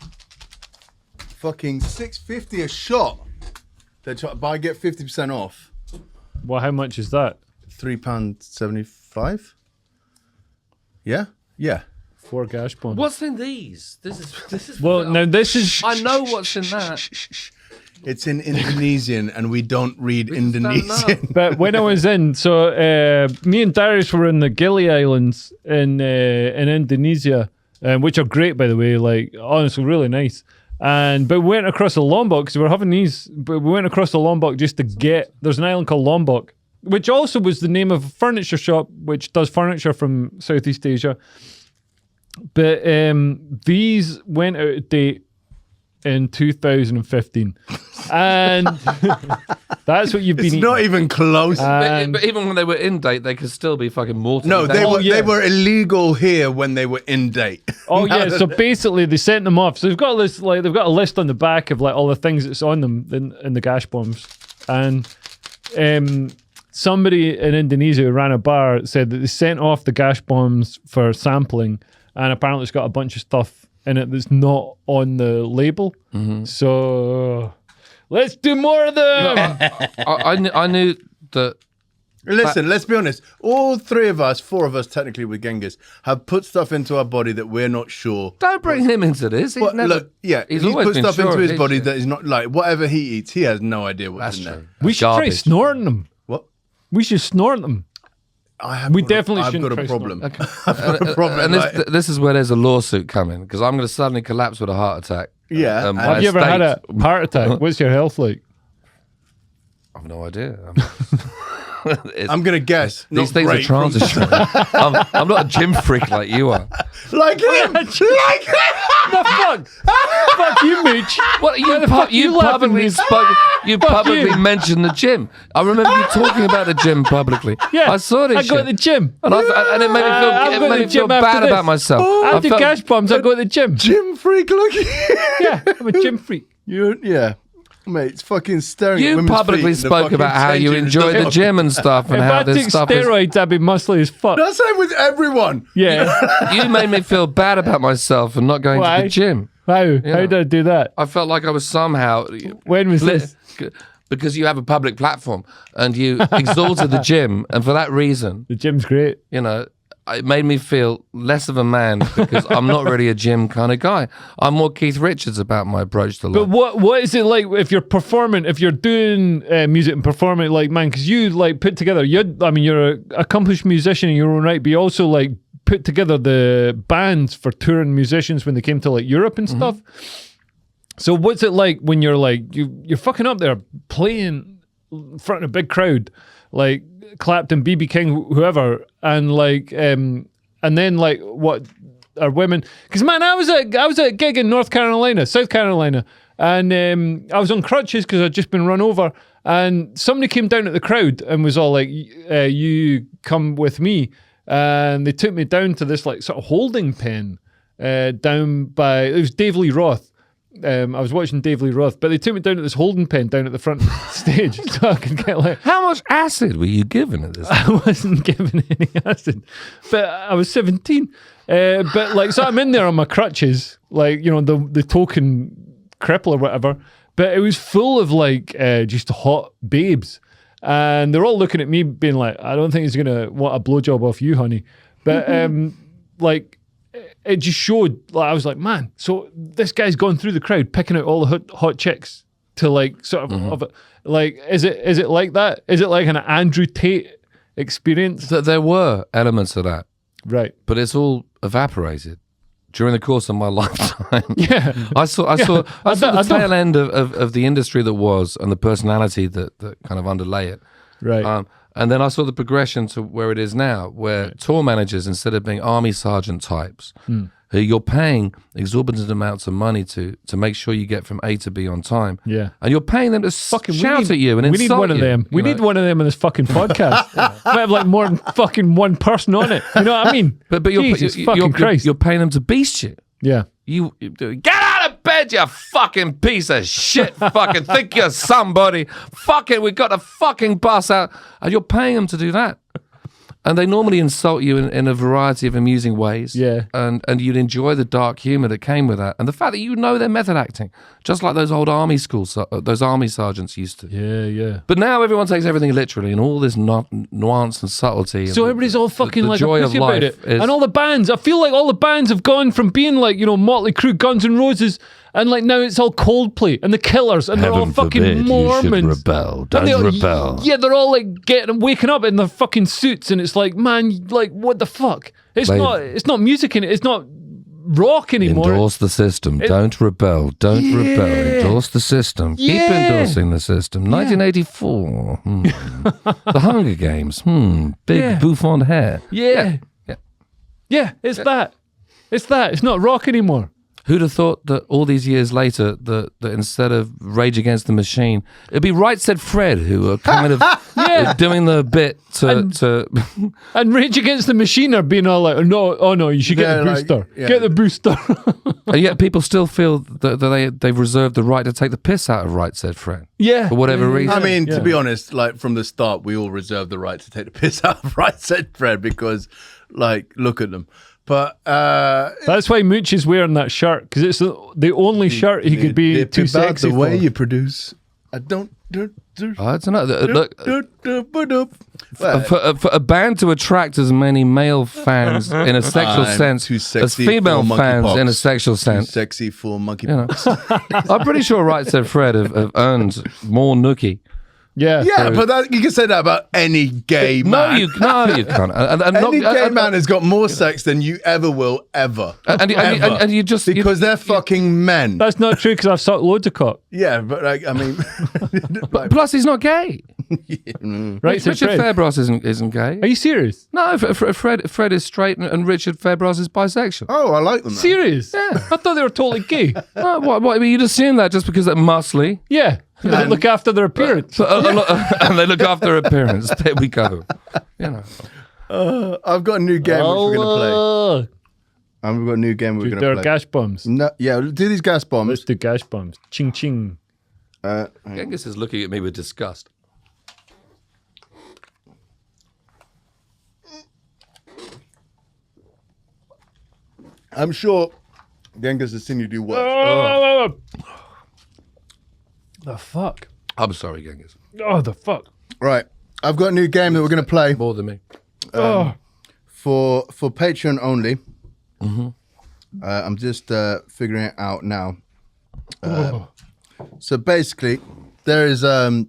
Fucking $6.50 a shot. They try, but I get 50% off. Well, how much is that? £3.75. Yeah, yeah. 4 gash bombs. What's in these? This is. Well, now this is. I know what's in that. It's in Indonesian, and we don't read Indonesian. But when I was in, so me and Darius were in the Gili Islands in Indonesia, which are great, by the way. Like, honestly, really nice. But we went across the Lombok because we were having these. But we went across the Lombok just to get. There's an island called Lombok which also was the name of a furniture shop which does furniture from Southeast Asia. But these went out of date in 2015. And that's what you've been eating. It's not even close. But even when they were in date, they could still be fucking mortal. No, they were illegal here when they were in date. Oh yeah, so basically they sent them off. So they've got a list, like they've got a list on the back of like all the things that's on them in the gash bombs. And somebody in Indonesia who ran a bar said that they sent off the gash bombs for sampling, and apparently it's got a bunch of stuff in it that's not on the label. So let's do more of them. I knew that. Listen, let's be honest. All three of us, four of us technically with Genghis, have put stuff into our body that we're not sure. Don't bring him into this. He's He's put stuff into his body that is not like whatever he eats. He has no idea what's in there. We should try snorting them. What? We should snort them. I've got a problem. Okay. I've got a problem. And this is where there's a lawsuit coming, because I'm going to suddenly collapse with a heart attack. Yeah. Have you ever had a heart attack? What's your health like? I've no idea. I'm going to guess. These things are transitory. I'm not a gym freak like you are. Like him! Like him! The fuck? Fuck you, Mooch. What you publicly mentioned the gym. I remember you talking about the gym publicly. Yeah, I saw this. I go to the gym, and it made me feel bad about myself. After gash bombs, I go to the gym. Gym freak, look. Yeah, I'm a gym freak. Yeah. Mate, it's fucking staring at You women's publicly feet spoke about how you enjoy the gym and stuff, and how this stuff is. If I took steroids, I'd be muscly as fuck. That's same with everyone. Yeah. You made me feel bad about myself and not going to the gym. How? How did I do that? I felt like I was somehow. When was this? Because you have a public platform and you exalted the gym, and for that reason, The gym's great. you know, it made me feel less of a man because I'm not really a gym kind of guy. I'm more Keith Richards about my approach to life. But what is it like if you're performing, if you're doing music and performing, like, man, because you like put together, you're an accomplished musician in your own right, but you also like put together the bands for touring musicians when they came to like Europe and stuff. So what's it like when you're like, you're fucking up there playing in front of a big crowd, like Clapton, BB King, whoever, and like, and then like what are women? Because man, I was at a gig in South Carolina, and I was on crutches because I'd just been run over, and somebody came down at the crowd and was all like, "You come with me," and they took me down to this like sort of holding pen down by, it was Dave Lee Roth. I was watching Dave Lee Roth, but they took me down to this holding pen down at the front stage so I could get like... How much acid were you given at this? I wasn't given any acid, but I was 17. But like, so I'm in there on my crutches, like, you know, the token cripple or whatever, but it was full of like just hot babes. And they're all looking at me being like, I don't think he's going to want a blowjob off you, honey. But like... It just showed, like, I was like, man, so this guy's gone through the crowd picking out all the hot chicks to like sort of it. Like, is it like that? Is it like an Andrew Tate experience? There were elements of that, right? But it's all evaporated during the course of my lifetime. Yeah, I saw the tail end of the industry that was, and the personality that kind of underlay it. Right. And then I saw the progression to where it is now, where tour managers, instead of being army sergeant types, who you're paying exorbitant amounts of money to make sure you get from A to B on time. Yeah. And you're paying them to shout at you and insult you. We need one of them. We need one of them on this fucking podcast. We have like more than fucking one person on it. You know what I mean? But you're paying them to beast you. Yeah. You get out of bed, you fucking piece of shit. Fucking think you're somebody. Fucking, we got the fucking bus out. And you're paying them to do that. And they normally insult you in a variety of amusing ways. Yeah. And you'd enjoy the dark humor that came with that. And the fact that you know they're method acting, just like those old army those army sergeants used to. Yeah, yeah. But now everyone takes everything literally, and all this nuance and subtlety. So everybody's all fucking the like joy a pussy of about life it. And all the bands, I feel like all the bands have gone from being like, you know, Motley Crue, Guns N' Roses, and like now it's all Coldplay and the Killers, and they're all fucking Mormons. Don't rebel. Yeah, they're all like waking up in their fucking suits, and it's like, man, like what the fuck? It's not music in it. It's not rock anymore. Endorse the system. Don't rebel. Don't rebel. Endorse the system. Keep endorsing the system. 1984. The Hunger Games. Big bouffant hair. Yeah, it's that. It's that. It's not rock anymore. Who'd have thought that all these years later, that instead of Rage Against the Machine, it'd be Right Said Fred who are kind of doing the bit to and Rage Against the Machine are being all like, no, you should get the booster. Get the booster. And yet people still feel that they've reserved the right to take the piss out of Right Said Fred. Yeah. For whatever reason. I mean, to be honest, like from the start, we all reserved the right to take the piss out of Right Said Fred because, like, look at them. But that's why Mooch is wearing that shirt, because it's the only shirt he could be too sexy the way for. you produce. I don't. I don't know. Look, for a band to attract as many male fans in a sexual sense as female fans in a sexual sense, too sexy for monkeypox. I'm pretty sure Right Said Fred have earned more nookie. Yeah, but you can say that about any gay man. No, you can't. Any gay man has got more sex than you ever will, ever. And you just because they're fucking men. That's not true, because I've sucked loads of cock. Yeah, but like, I mean, plus he's not gay. Right, so Richard Fairbrass isn't gay. Are you serious? No, Fred is straight, and Richard Fairbrass is bisexual. Oh, I like them. Though. Serious? Yeah. I thought they were totally gay. What? You'd assume that just because they're muscly. Yeah. They look after their appearance. And they look after their appearance. There we go. I've got a new game which we're going to play. I've got a new game we're going to play. There are gas bombs. No, yeah, do these gas bombs. Let's do gas bombs. Ching ching. Genghis is looking at me with disgust. I'm sure Genghis has seen you do worse. The fuck? I'm sorry, Genghis. Oh, the fuck. Right. I've got a new game that we're going to play More than me. for Patreon only. I'm just figuring it out now. So basically, there is yeah.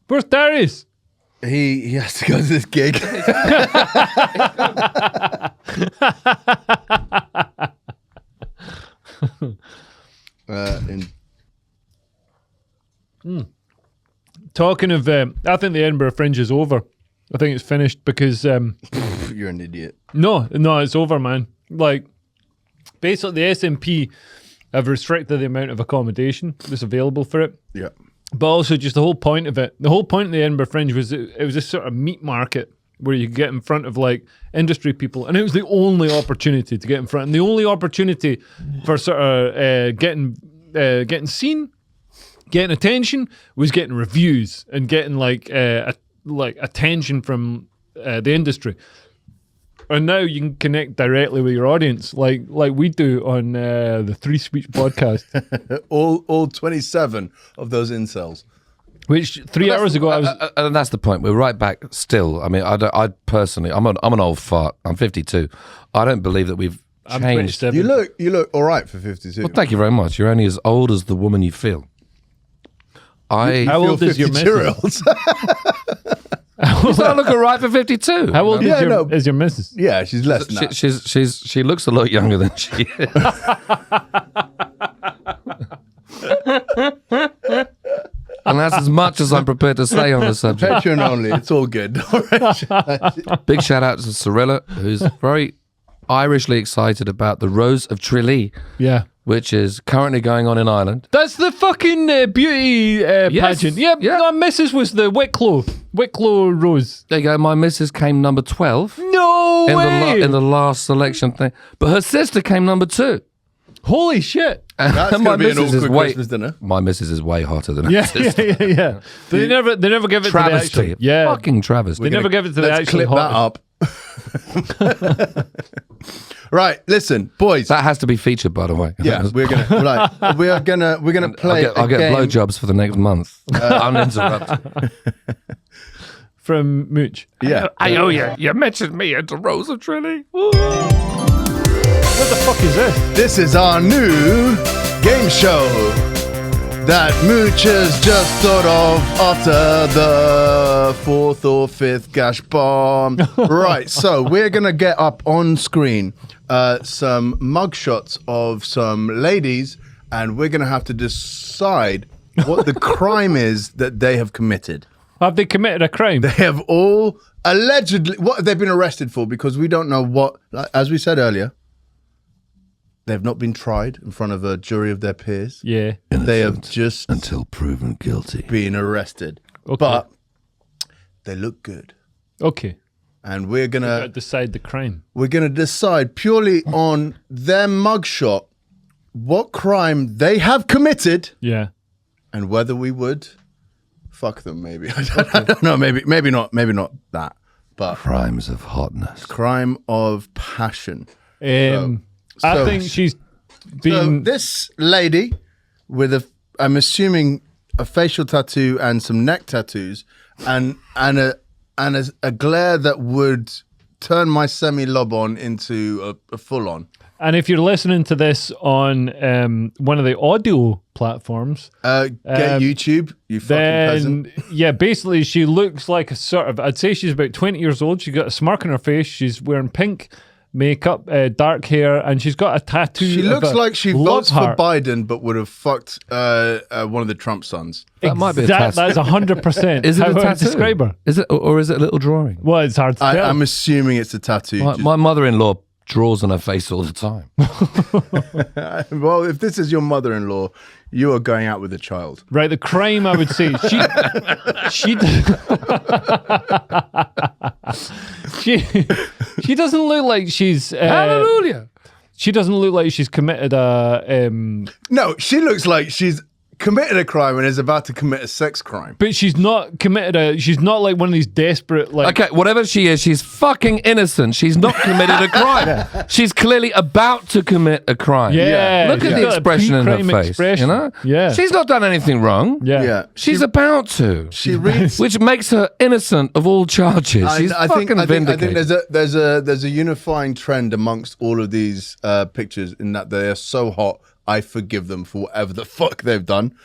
Where's Darius? he has to go to this gig. Talking of, I think the Edinburgh Fringe is over. I think it's finished because You're an idiot. no, it's over, man. Like, basically, the SNP have restricted the amount of accommodation that's available for it. Yeah. But also, just the whole point of it, the whole point of the Edinburgh Fringe was it was this sort of meat market where you could get in front of like industry people, and it was the only opportunity to get in front, and the only opportunity for sort of getting seen, getting attention, was getting reviews and getting like attention from the industry. And now you can connect directly with your audience, like we do on the Three Speech podcast. all 27 of those incels. Which 3 hours ago I was. And that's the point. We're right back still. I mean, I personally, I'm an old fart. I'm 52. I don't believe that we've changed. You look all right for 52. Well, thank you very much. You're only as old as the woman you feel. How old is your missus? Does that look all right for 52? How old is your missus? Yeah, she's less than that. She looks a lot younger than she is. And that's as much as I'm prepared to say on the subject. Patreon only. It's all good. All right. Big shout out to Cyrilla, who's very Irishly excited about the Rose of Tralee, Yeah. which is currently going on in Ireland. That's the fucking beauty pageant. Yeah, my missus was the Wicklow Rose. There you go. My missus came number 12 No way! in the last selection thing, but her sister came number 2. Holy shit! That's going to be an awkward Christmas dinner. My missus is way hotter than her Yeah, sister. yeah. They never give it Travesty. to the actual. Yeah, Fucking travesty. they never give it to the Let's actual. clip that up. Right, listen, boys. That has to be featured, by the way. Yeah, we're gonna play. I'll get game. blowjobs for the next month, uninterrupted. From Mooch. Yeah, I owe you. You mentioned me at the Rose of Tralee. What the fuck is this? this is our new game show. that Mooch has just thought of after the 4th or 5th gash bomb. Right, so we're going to get up on screen some mugshots of some ladies, and we're going to have to decide what the crime is that they have committed. Have they committed a crime? They have all allegedly, what have they been arrested for? Because we don't know what, as we said earlier, they've not been tried in front of a jury of their peers. Yeah. They have just until proven guilty been arrested. Okay. But they look good. Okay. And we're going to decide the crime. We're going to decide purely on their mugshot what crime they have committed. Yeah. And whether we would fuck them, maybe. I don't know. Maybe not that. But crimes of hotness, crime of passion. I think she's been. So this lady with I'm assuming a facial tattoo and some neck tattoos, and a glare that would turn my semi-lob on into a full-on. And if you're listening to this on one of the audio platforms, get YouTube, you fucking peasant. Yeah, basically she looks like a sort of, I'd say she's about 20 years old. She's got a smirk on her face. She's wearing pink makeup, dark hair, and she's got a tattoo. She looks like she votes for Biden, but would have fucked one of the Trump sons. That might be a tattoo. That's 100%. Is it a tattoo? Describe her. Is it, or is it a little drawing? Well, it's hard to tell. I'm assuming it's a tattoo. My mother-in-law draws on her face all the time. Well, if this is your mother-in-law, you are going out with a child. Right, the crime, I would say, she doesn't look like she's Hallelujah. She doesn't look like she's committed a No, she looks like she's committed a crime and is about to commit a sex crime. But she's not committed she's not like one of these desperate, like... Okay, whatever she is, she's fucking innocent. She's not committed a crime. Yeah. She's clearly about to commit a crime. Yeah. Look at the expression in her face. You know? Yeah. She's not done anything wrong. Yeah. She's about to. She reads... Which makes her innocent of all charges. She's fucking vindicated. I think there's a unifying trend amongst all of these pictures in that they are so hot, I forgive them for whatever the fuck they've done.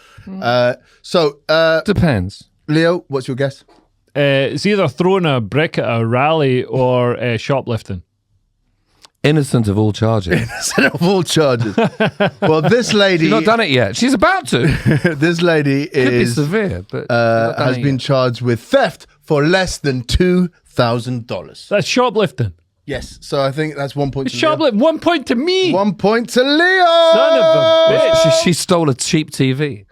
Depends. Leo, what's your guess? It's either throwing a brick at a rally or shoplifting. Innocent of all charges. Innocent of all charges. Well, this lady... She's not done it yet. She's about to. This lady Could be severe, but has been charged with theft for less than $2,000. That's shoplifting. Yes, so I think that's 1 point to Leo. Shoplifting, 1 point to me. 1 point to Leo. Son of a bitch. She stole a cheap TV.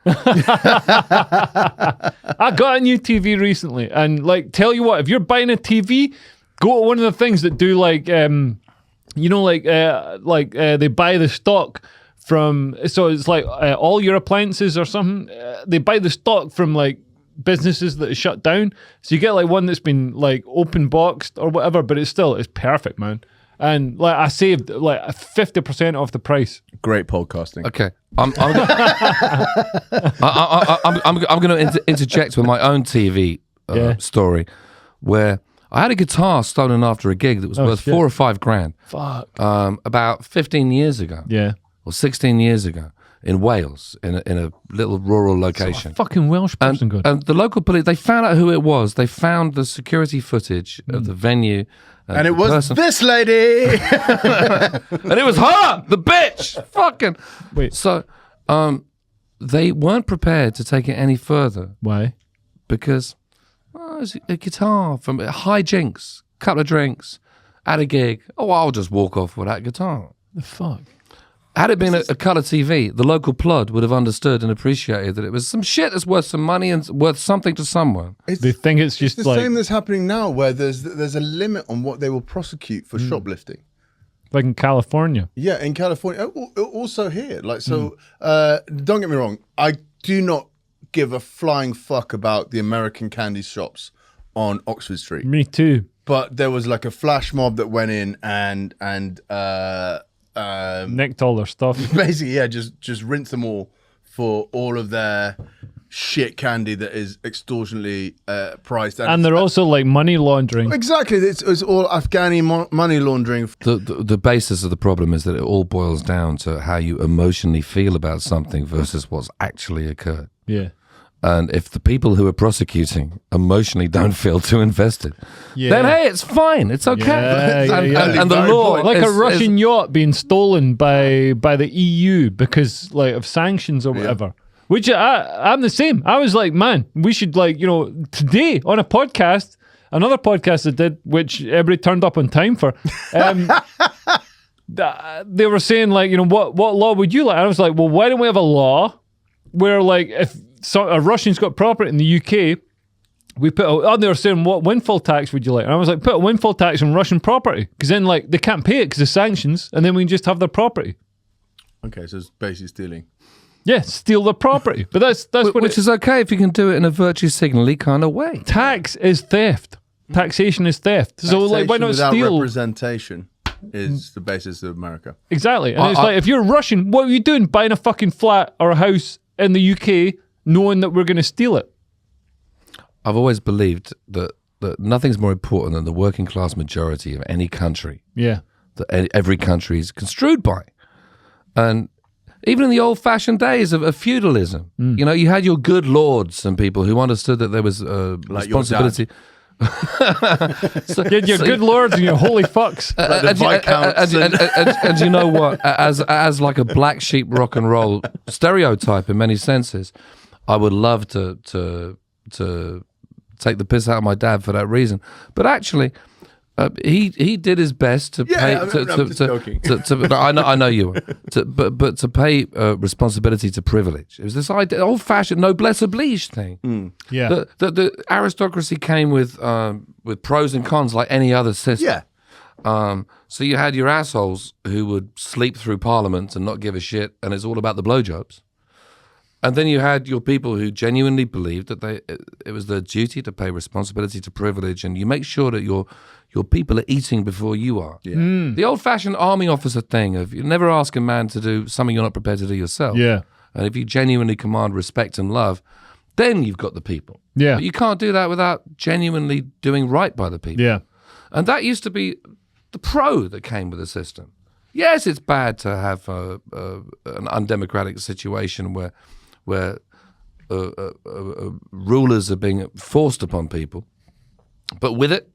I got a new TV recently, and like, tell you what, if you're buying a TV, go to one of the things that do like, they buy the stock from. So it's like all your appliances or something. They buy the stock from like businesses that are shut down, so you get like one that's been like open boxed or whatever, but it's perfect, man. And like I saved like 50% off the price. Great podcasting. Okay, I'm going to interject with my own TV story, where I had a guitar stolen after a gig that was worth $4 or $5 grand. Fuck. About 15 years ago. Yeah. Or 16 years ago. In Wales, in a little rural location. Fucking Welsh person good. And the local police, they found out who it was. They found the security footage of the venue. And it was this lady! And it was her, the bitch! Fucking. Wait. So, they weren't prepared to take it any further. Why? Because it was a guitar from hijinks, couple of drinks, at a gig. Oh, I'll just walk off with that guitar. The fuck? Had it been a colour TV, the local plod would have understood and appreciated that it was some shit that's worth some money and worth something to someone. They think it's just the like... same that's happening now, where there's a limit on what they will prosecute for shoplifting. Like in California. Yeah, in California. Also here. Like, so, don't get me wrong. I do not give a flying fuck about the American candy shops on Oxford Street. Me too. But there was like a flash mob that went in and nicked all their stuff. Basically, yeah, just rinse them all for all of their shit candy that is extortionately priced. And they're also like money laundering. Exactly. It's all Afghani money laundering. The basis of the problem is that it all boils down to how you emotionally feel about something versus what's actually occurred. Yeah. And if the people who are prosecuting emotionally don't feel too invested, then hey, it's fine, it's okay. And the law, like a Russian yacht being stolen by the EU because like of sanctions or whatever. Which I'm the same. I was like, man, we should today on a podcast, another podcast I did, which everybody turned up on time for. They were saying like, what law would you like? And I was like, well, why don't we have a law where like if a Russian's got property in the UK, we put they were saying, what windfall tax would you like? And I was like, put a windfall tax on Russian property, because then like they can't pay it because of sanctions, and then we can just have their property. Okay, so it's basically stealing. Yeah, steal the property. But that's which is okay if you can do it in a virtue signally kind of way. Tax is theft. Taxation is theft. So like, why not without steal? Representation is the basis of America. Exactly. And it's like, if you're Russian, what are you doing buying a fucking flat or a house in the UK knowing that we're going to steal it? I've always believed that nothing's more important than the working class majority of any country. Yeah. That every country is construed by. And even in the old-fashioned days of feudalism, you had your good lords and people who understood that there was responsibility. Your good lords and your holy fucks. And you know what? As like a black sheep rock and roll stereotype in many senses, I would love to take the piss out of my dad for that reason. But actually, he did his best to pay. I'm just joking. I know you were. But to pay responsibility to privilege. It was this idea, old-fashioned noblesse oblige thing. Yeah. The aristocracy came with pros and cons like any other system. Yeah. So you had your assholes who would sleep through Parliament and not give a shit, and it's all about the blowjobs. And then you had your people who genuinely believed that it was their duty to pay responsibility to privilege, and you make sure that your people are eating before you are. Yeah. The old-fashioned army officer thing of you never ask a man to do something you're not prepared to do yourself. Yeah. And if you genuinely command respect and love, then you've got the people. Yeah. But you can't do that without genuinely doing right by the people. Yeah. And that used to be the pro that came with the system. Yes, it's bad to have an undemocratic situation where rulers are being forced upon people. But with it,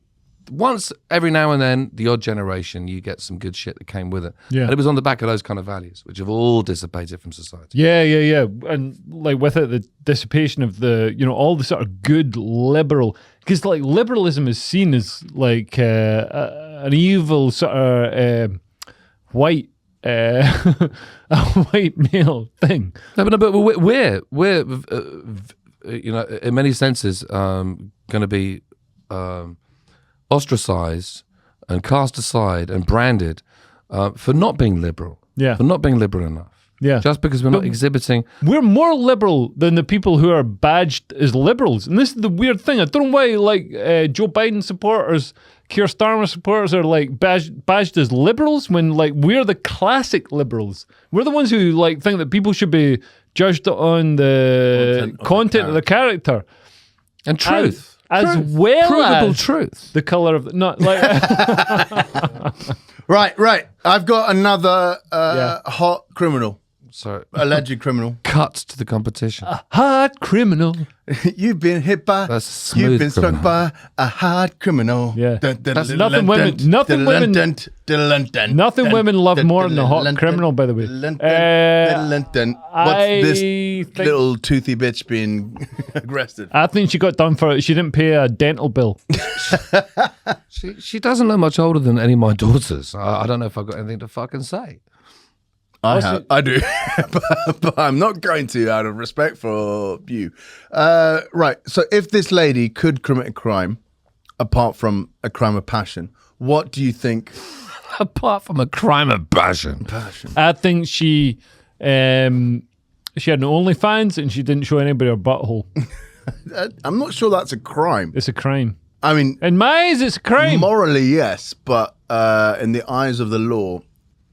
once every now and then, the odd generation, you get some good shit that came with it. Yeah. And it was on the back of those kind of values, which have all dissipated from society. Yeah. And like with it, the dissipation of the, all the sort of good liberal, because like liberalism is seen as like an evil sort of white a white male thing. No, but we're in many senses going to be ostracized and cast aside and branded for not being liberal. Yeah, for not being liberal enough. Yeah, just because we're not exhibiting. We're more liberal than the people who are badged as liberals, and this is the weird thing. I don't know why, like Joe Biden supporters, Keir Starmer supporters are like badged as liberals when like we're the classic liberals. We're the ones who like think that people should be judged on the content of the character and truth, as well provable as truth. The color of not like. Right. I've got another hot criminal. So alleged criminal. Cut to the competition. A hard criminal. You've been hit by. That's a smooth You've been criminal. struck by a hard criminal. Yeah. That's nothing women. Nothing women love more than a hot criminal. By the way. What's this little toothy bitch being arrested? I think she got done for it. She didn't pay a dental bill. She doesn't look much older than any of my daughters. I don't know if I've got anything to fucking say. I do, but I'm not going to out of respect for you. Right, so if this lady could commit a crime, apart from a crime of passion, what do you think? Apart from a crime of passion. I think she had an OnlyFans and she didn't show anybody her butthole. I'm not sure that's a crime. It's a crime. I mean, in my eyes, it's a crime. Morally, yes, but in the eyes of the law,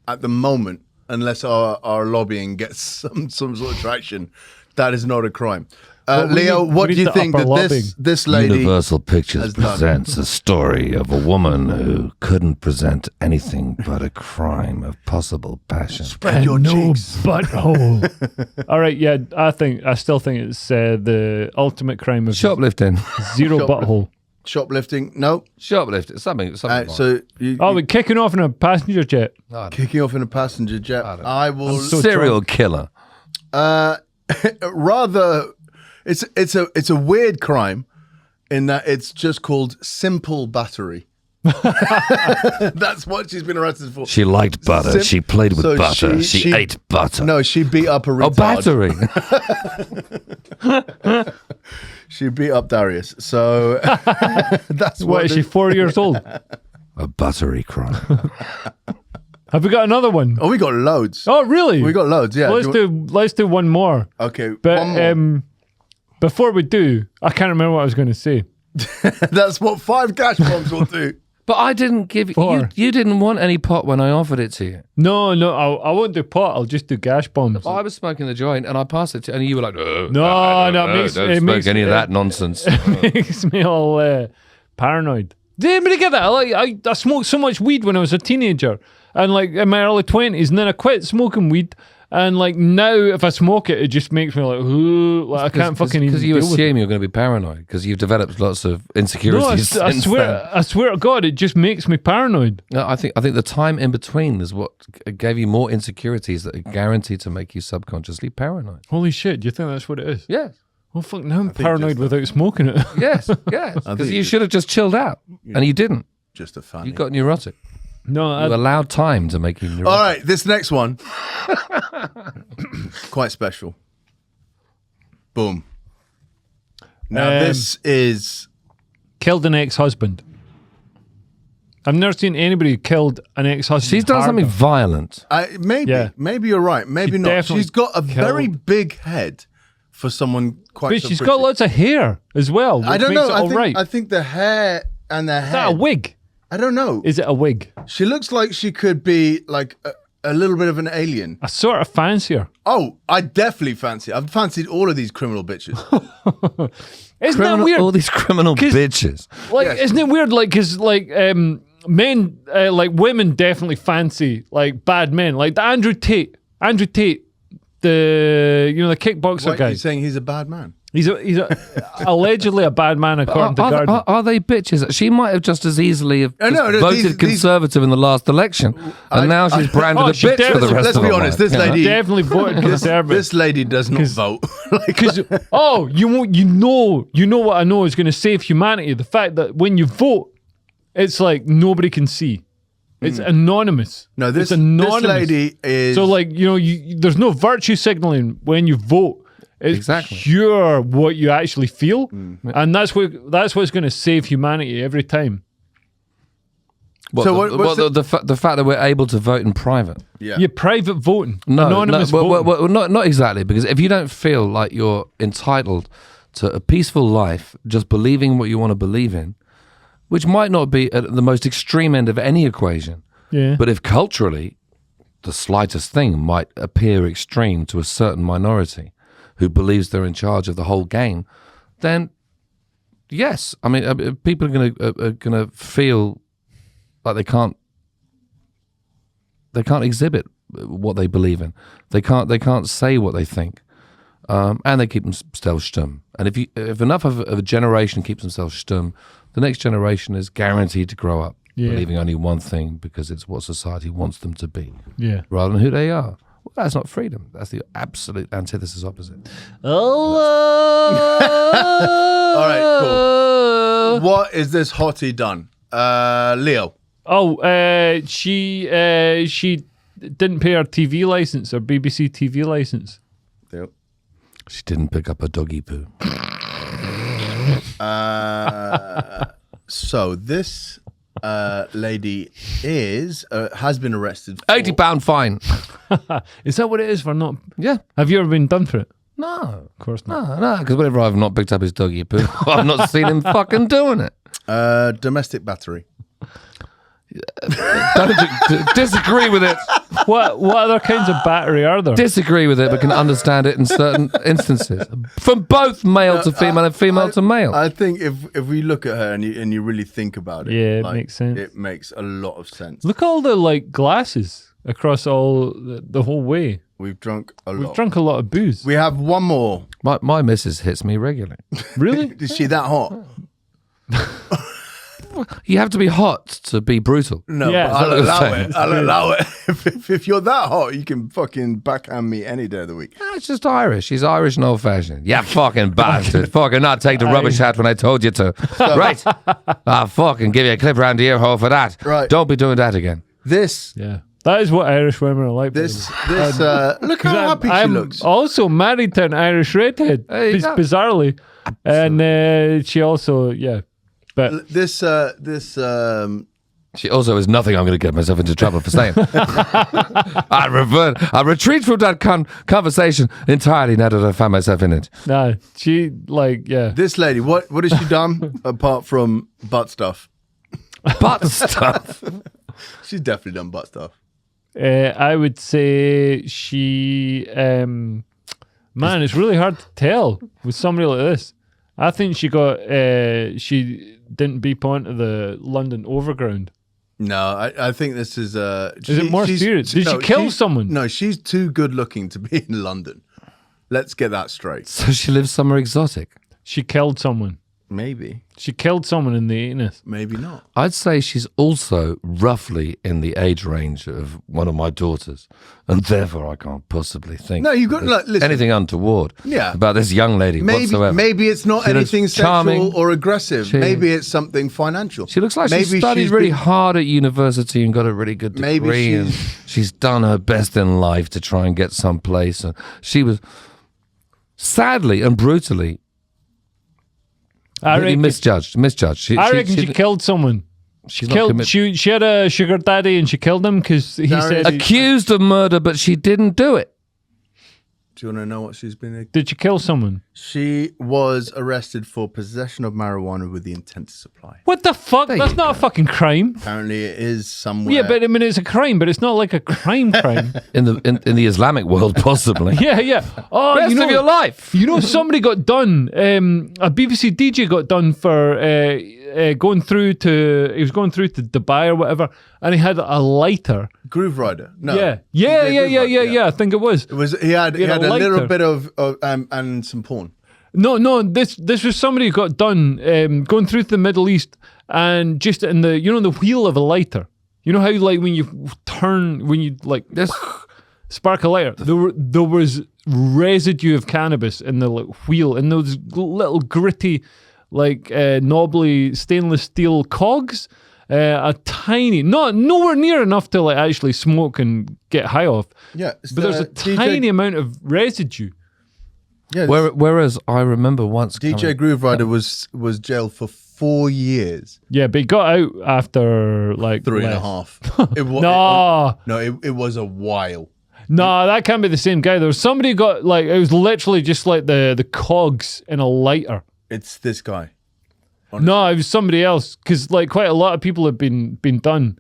at the moment, unless our lobbying gets some sort of traction, that is not a crime. Leo, what do you think that this lady... Universal Pictures presents a story of a woman who couldn't present anything but a crime of possible passion. Spread your cheeks. Butthole. All right, yeah, I still think it's the ultimate crime of Shoplifting. Zero butthole. Shoplifting? No. Shoplifting. Something so we're kicking off in a passenger jet. Kicking off in a passenger jet. I will... Serial killer. Rather... It's a weird crime in that it's just called simple battery. That's what she's been arrested for. She liked butter. She played with butter. She ate butter. No, she beat up a retard. Battery. She beat up Darius. So that's what is she, 4 years old? A buttery crime. Have we got another one? Oh, we got loads. Oh, really? We got loads, yeah. Let's do one more. Okay, but one more. Before we do, I can't remember what I was going to say. That's what 5 cash bombs will do. But I didn't give you. You didn't want any pot when I offered it to you. No, I won't do pot. I'll just do gash bombs. I was smoking the joint and I passed it to, and you were like, no, don't smoke any of that nonsense. It makes me all paranoid. Did anybody get that? I smoked so much weed when I was a teenager, and like in my early 20s, and then I quit smoking weed. And like now, if I smoke it, it just makes me like, ooh, like I can't fucking because you assume you're going to be paranoid because you've developed lots of insecurities. No, I swear to God, it just makes me paranoid. No, I think the time in between is what gave you more insecurities that are guaranteed to make you subconsciously paranoid. Holy shit! Do you think that's what it is? Yes. Well, fuck, now I'm paranoid without smoking it. Yes, because you should have just chilled out, and you didn't. Just a fan. You got neurotic. No, you allowed time to make you neurotic. All right, this next one, quite special. Boom. Now this is killed an ex-husband. I've never seen anybody killed an ex-husband. She's done something violent. Maybe you're right. Maybe not. She's got a very big head for someone quite. But she's got lots of hair as well. I don't know. I think the hair and the head. Is that a wig? I don't know. Is it a wig? She looks like she could be like a little bit of an alien. I sort of fancy her. Oh, I definitely fancy her. I've fancied all of these criminal bitches. Isn't that weird? All these criminal bitches. Like, isn't it weird? Like, because like men, like women, definitely fancy like bad men. Like the Andrew Tate, the the kickboxer guy. Are you saying he's a bad man? He's allegedly a bad man according to Guardian. Are they bitches? She might have just as easily have voted Conservative in the last election, and now she's branded a bitch for the rest of her life. Let's be honest, this lady definitely voted Conservative. This lady does not vote. You know what I know is going to save humanity. The fact that when you vote, it's like nobody can see. It's anonymous. No, it's anonymous. This lady is so like there's no virtue signaling when you vote. It's pure what you actually feel, and that's what's going to save humanity every time. The fact that we're able to vote in private, private voting, anonymous voting. Not exactly, because if you don't feel like you're entitled to a peaceful life, just believing what you want to believe in, which might not be at the most extreme end of any equation, but if culturally the slightest thing might appear extreme to a certain minority who believes they're in charge of the whole game, then yes, I mean, people are gonna feel like they can't exhibit what they believe in. They can't say what they think, and they keep themselves stum. And if enough of a generation keeps themselves stum, the next generation is guaranteed to grow up believing only one thing because it's what society wants them to be, rather than who they are. Well, that's not freedom. That's the absolute antithesis opposite. Oh. All right, cool. What is this hottie done? Leo. Oh, she didn't pay her TV license, or BBC TV license. Yep. She didn't pick up a doggy poo. So this lady has been arrested. £80 fine. Is that what it is for not? Yeah. Have you ever been done for it? No, of course not. No, because whenever I've not picked up his doggy poo, I've not seen him fucking doing it. Domestic battery. Disagree with it. What other kinds of battery are there? Disagree with it, but can understand it in certain instances. From both male to female and female to male. I think if we look at her and you really think about it, Yeah, it makes sense. It makes a lot of sense. Look at all the like glasses across all the whole way. We've drunk a lot. We've drunk a lot of booze. We have one more. My missus hits me regularly. Really? Is she that hot? You have to be hot to be brutal. No, Yeah. but I'll allow saying. it. I'll allow it. If you're that hot, you can fucking backhand me any day of the week. No, it's just Irish. She's Irish and old-fashioned. Yeah, fucking bastard. Fucking not take the rubbish out when I told you to. Right. I'll fucking give you a clip around the ear hole for that. Right. Don't be doing that again. This, Yeah. That is what Irish women are like. this. Look how happy she I'm looks. also married to an Irish redhead, There you go. bizarrely. And she also, yeah. But This. She also is nothing I'm going to get myself into trouble for saying. I retreat from that conversation entirely now that I found myself in it. nah, she like, yeah. This lady, what has she done apart from butt stuff? Butt stuff. She's definitely done butt stuff. I would say she, man, it's really hard to tell with somebody like this. I think she she didn't beep onto the London Overground. No, I think this is. Is it more serious? Did she kill someone? No, she's too good looking to be in London. Let's get that straight. So she lives somewhere exotic. She killed someone. Maybe, She killed someone in the 80s. maybe not. I'd say she's also roughly in the age range of one of my daughters, and therefore I can't possibly think No, you've got there's like listen. anything untoward Yeah. about this young lady whatsoever. Maybe it's not She looks anything charming. sexual or aggressive. She- Maybe it's something financial. She looks like maybe she studied she's really been- hard at university and got a really good degree, Maybe and she's done her best in life to try and get someplace. And she was sadly and brutally really misjudged. I reckon she killed someone. She's not committed. She had a sugar daddy and she killed him because he Darius- said. Accused of murder, but she didn't do it. Do you want to know what she's been? Did she kill someone? She was arrested for possession of marijuana with the intent to supply. What the fuck? There That's you not a fucking crime. Apparently, it is somewhere. Yeah, but I mean, it's a crime, but it's not like a crime. In the Islamic world, possibly. Yeah, yeah. Oh, Rest of your life. You know, somebody got done. A BBC DJ got done for going through to. He was going through to Dubai or whatever, and he had a lighter. Groove Rider. No. Yeah. Groove Rider, I think it was. It was. He had a a little lighter. bit of and some porn. No. This was somebody who got done going through to the Middle East and just in the the wheel of a lighter. You know how like when you turn when you like This spark a lighter. There was residue of cannabis in the wheel and those little gritty like knobbly stainless steel cogs. A tiny, nowhere near enough to like actually smoke and get high off. Yeah, it's But there's a DJ tiny amount of residue. Yeah, whereas I remember once DJ coming- Groove Rider was jailed for 4 years, Yeah, but he got out after like 3.5. It was it was a while. No, that can't be the same guy. There was somebody who got like it was literally just like the cogs in a lighter. It's this guy. No, it was somebody else because like quite a lot of people have been done,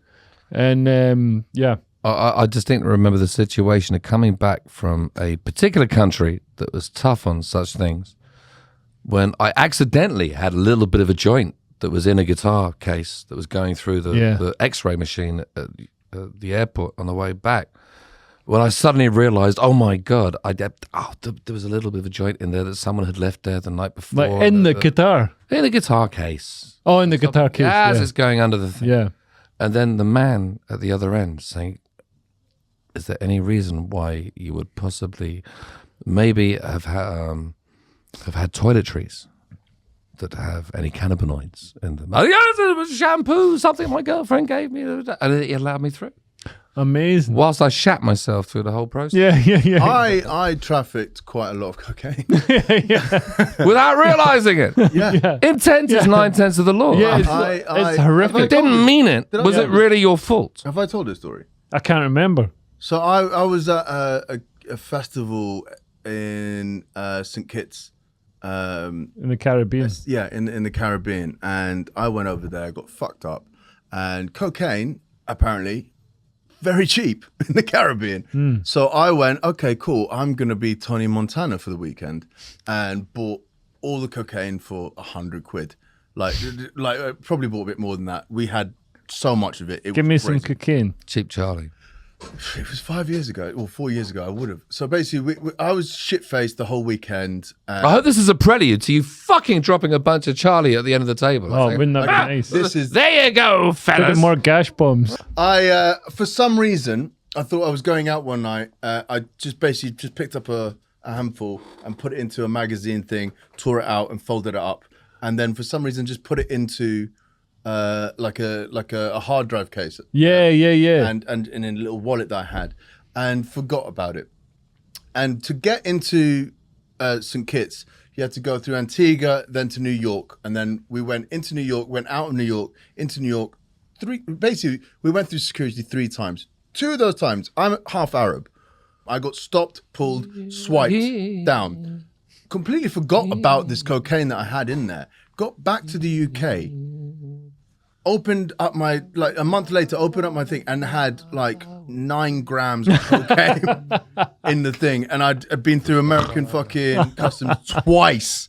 and yeah. I distinctly remember the situation of coming back from a particular country that was tough on such things when I accidentally had a little bit of a joint that was in a guitar case that was going through the x-ray machine at the airport on the way back. When I suddenly realized, oh my God, there was a little bit of a joint in there that someone had left there the night before. Like in the guitar. In the guitar case. Oh, in the guitar case. As Yeah. it's going under the thing. Yeah. And then the man at the other end saying, is there any reason why you would possibly maybe have had toiletries that have any cannabinoids in them? Oh, yeah, it was shampoo, something my girlfriend gave me. And he allowed me through. Amazing. Whilst I shat myself through the whole process. Yeah. I trafficked quite a lot of cocaine. Without realizing it. Yeah. Intent is 9/10 of the law. Yeah, I it's horrific. didn't mean it. Did I- Was it really your fault? Have I told this story? I can't remember. So I was at a festival in St. Kitts. In the Caribbean. Yeah, in the Caribbean, and I went over there, got fucked up, and cocaine apparently very cheap in the Caribbean. So I went, okay, cool. I'm going to be Tony Montana for the weekend, and bought all the cocaine for £100. Like probably bought a bit more than that. We had so much of it. Give me some cocaine. Cheap Charlie. It was 5 years ago, or 4 years ago. I would have. So basically, I was shit-faced the whole weekend. I hope this is a prelude to you fucking dropping a bunch of Charlie at the end of the table. Oh, wouldn't that be nice? There you go, fellas. More gash bombs. For some reason, I thought I was going out one night. I just picked up a handful and put it into a magazine thing, tore it out and folded it up, and then for some reason just put it into like a hard drive case. Yeah. And in a little wallet that I had, and forgot about it. And to get into St. Kitts, you had to go through Antigua, then to New York, and then we went into New York, went out of New York, into New York. Basically, we went through security 3 times. 2 of those times, I'm half Arab. I got stopped, pulled, swiped down. Completely forgot about this cocaine that I had in there. Got back to the UK. Opened up a month later, opened up my thing and had 9 grams of cocaine in the thing. And I'd been through American fucking customs twice.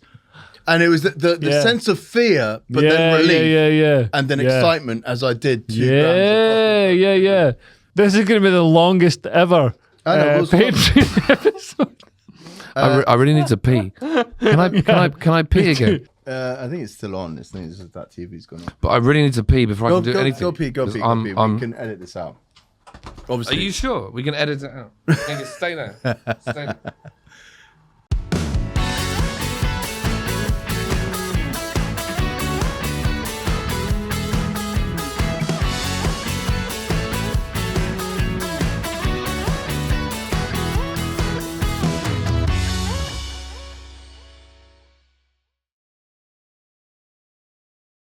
And it was the sense of fear, but then relief. And then excitement as I did 2 grams of Yeah. This is going to be the longest ever Patreon episode. I really need to pee. Can I pee again? I think it's still on. It's just that TV's gone on. But I really need to pee before I can do anything. Go pee. We can edit this out. Obviously. Are you sure? We can edit it out. Stay there.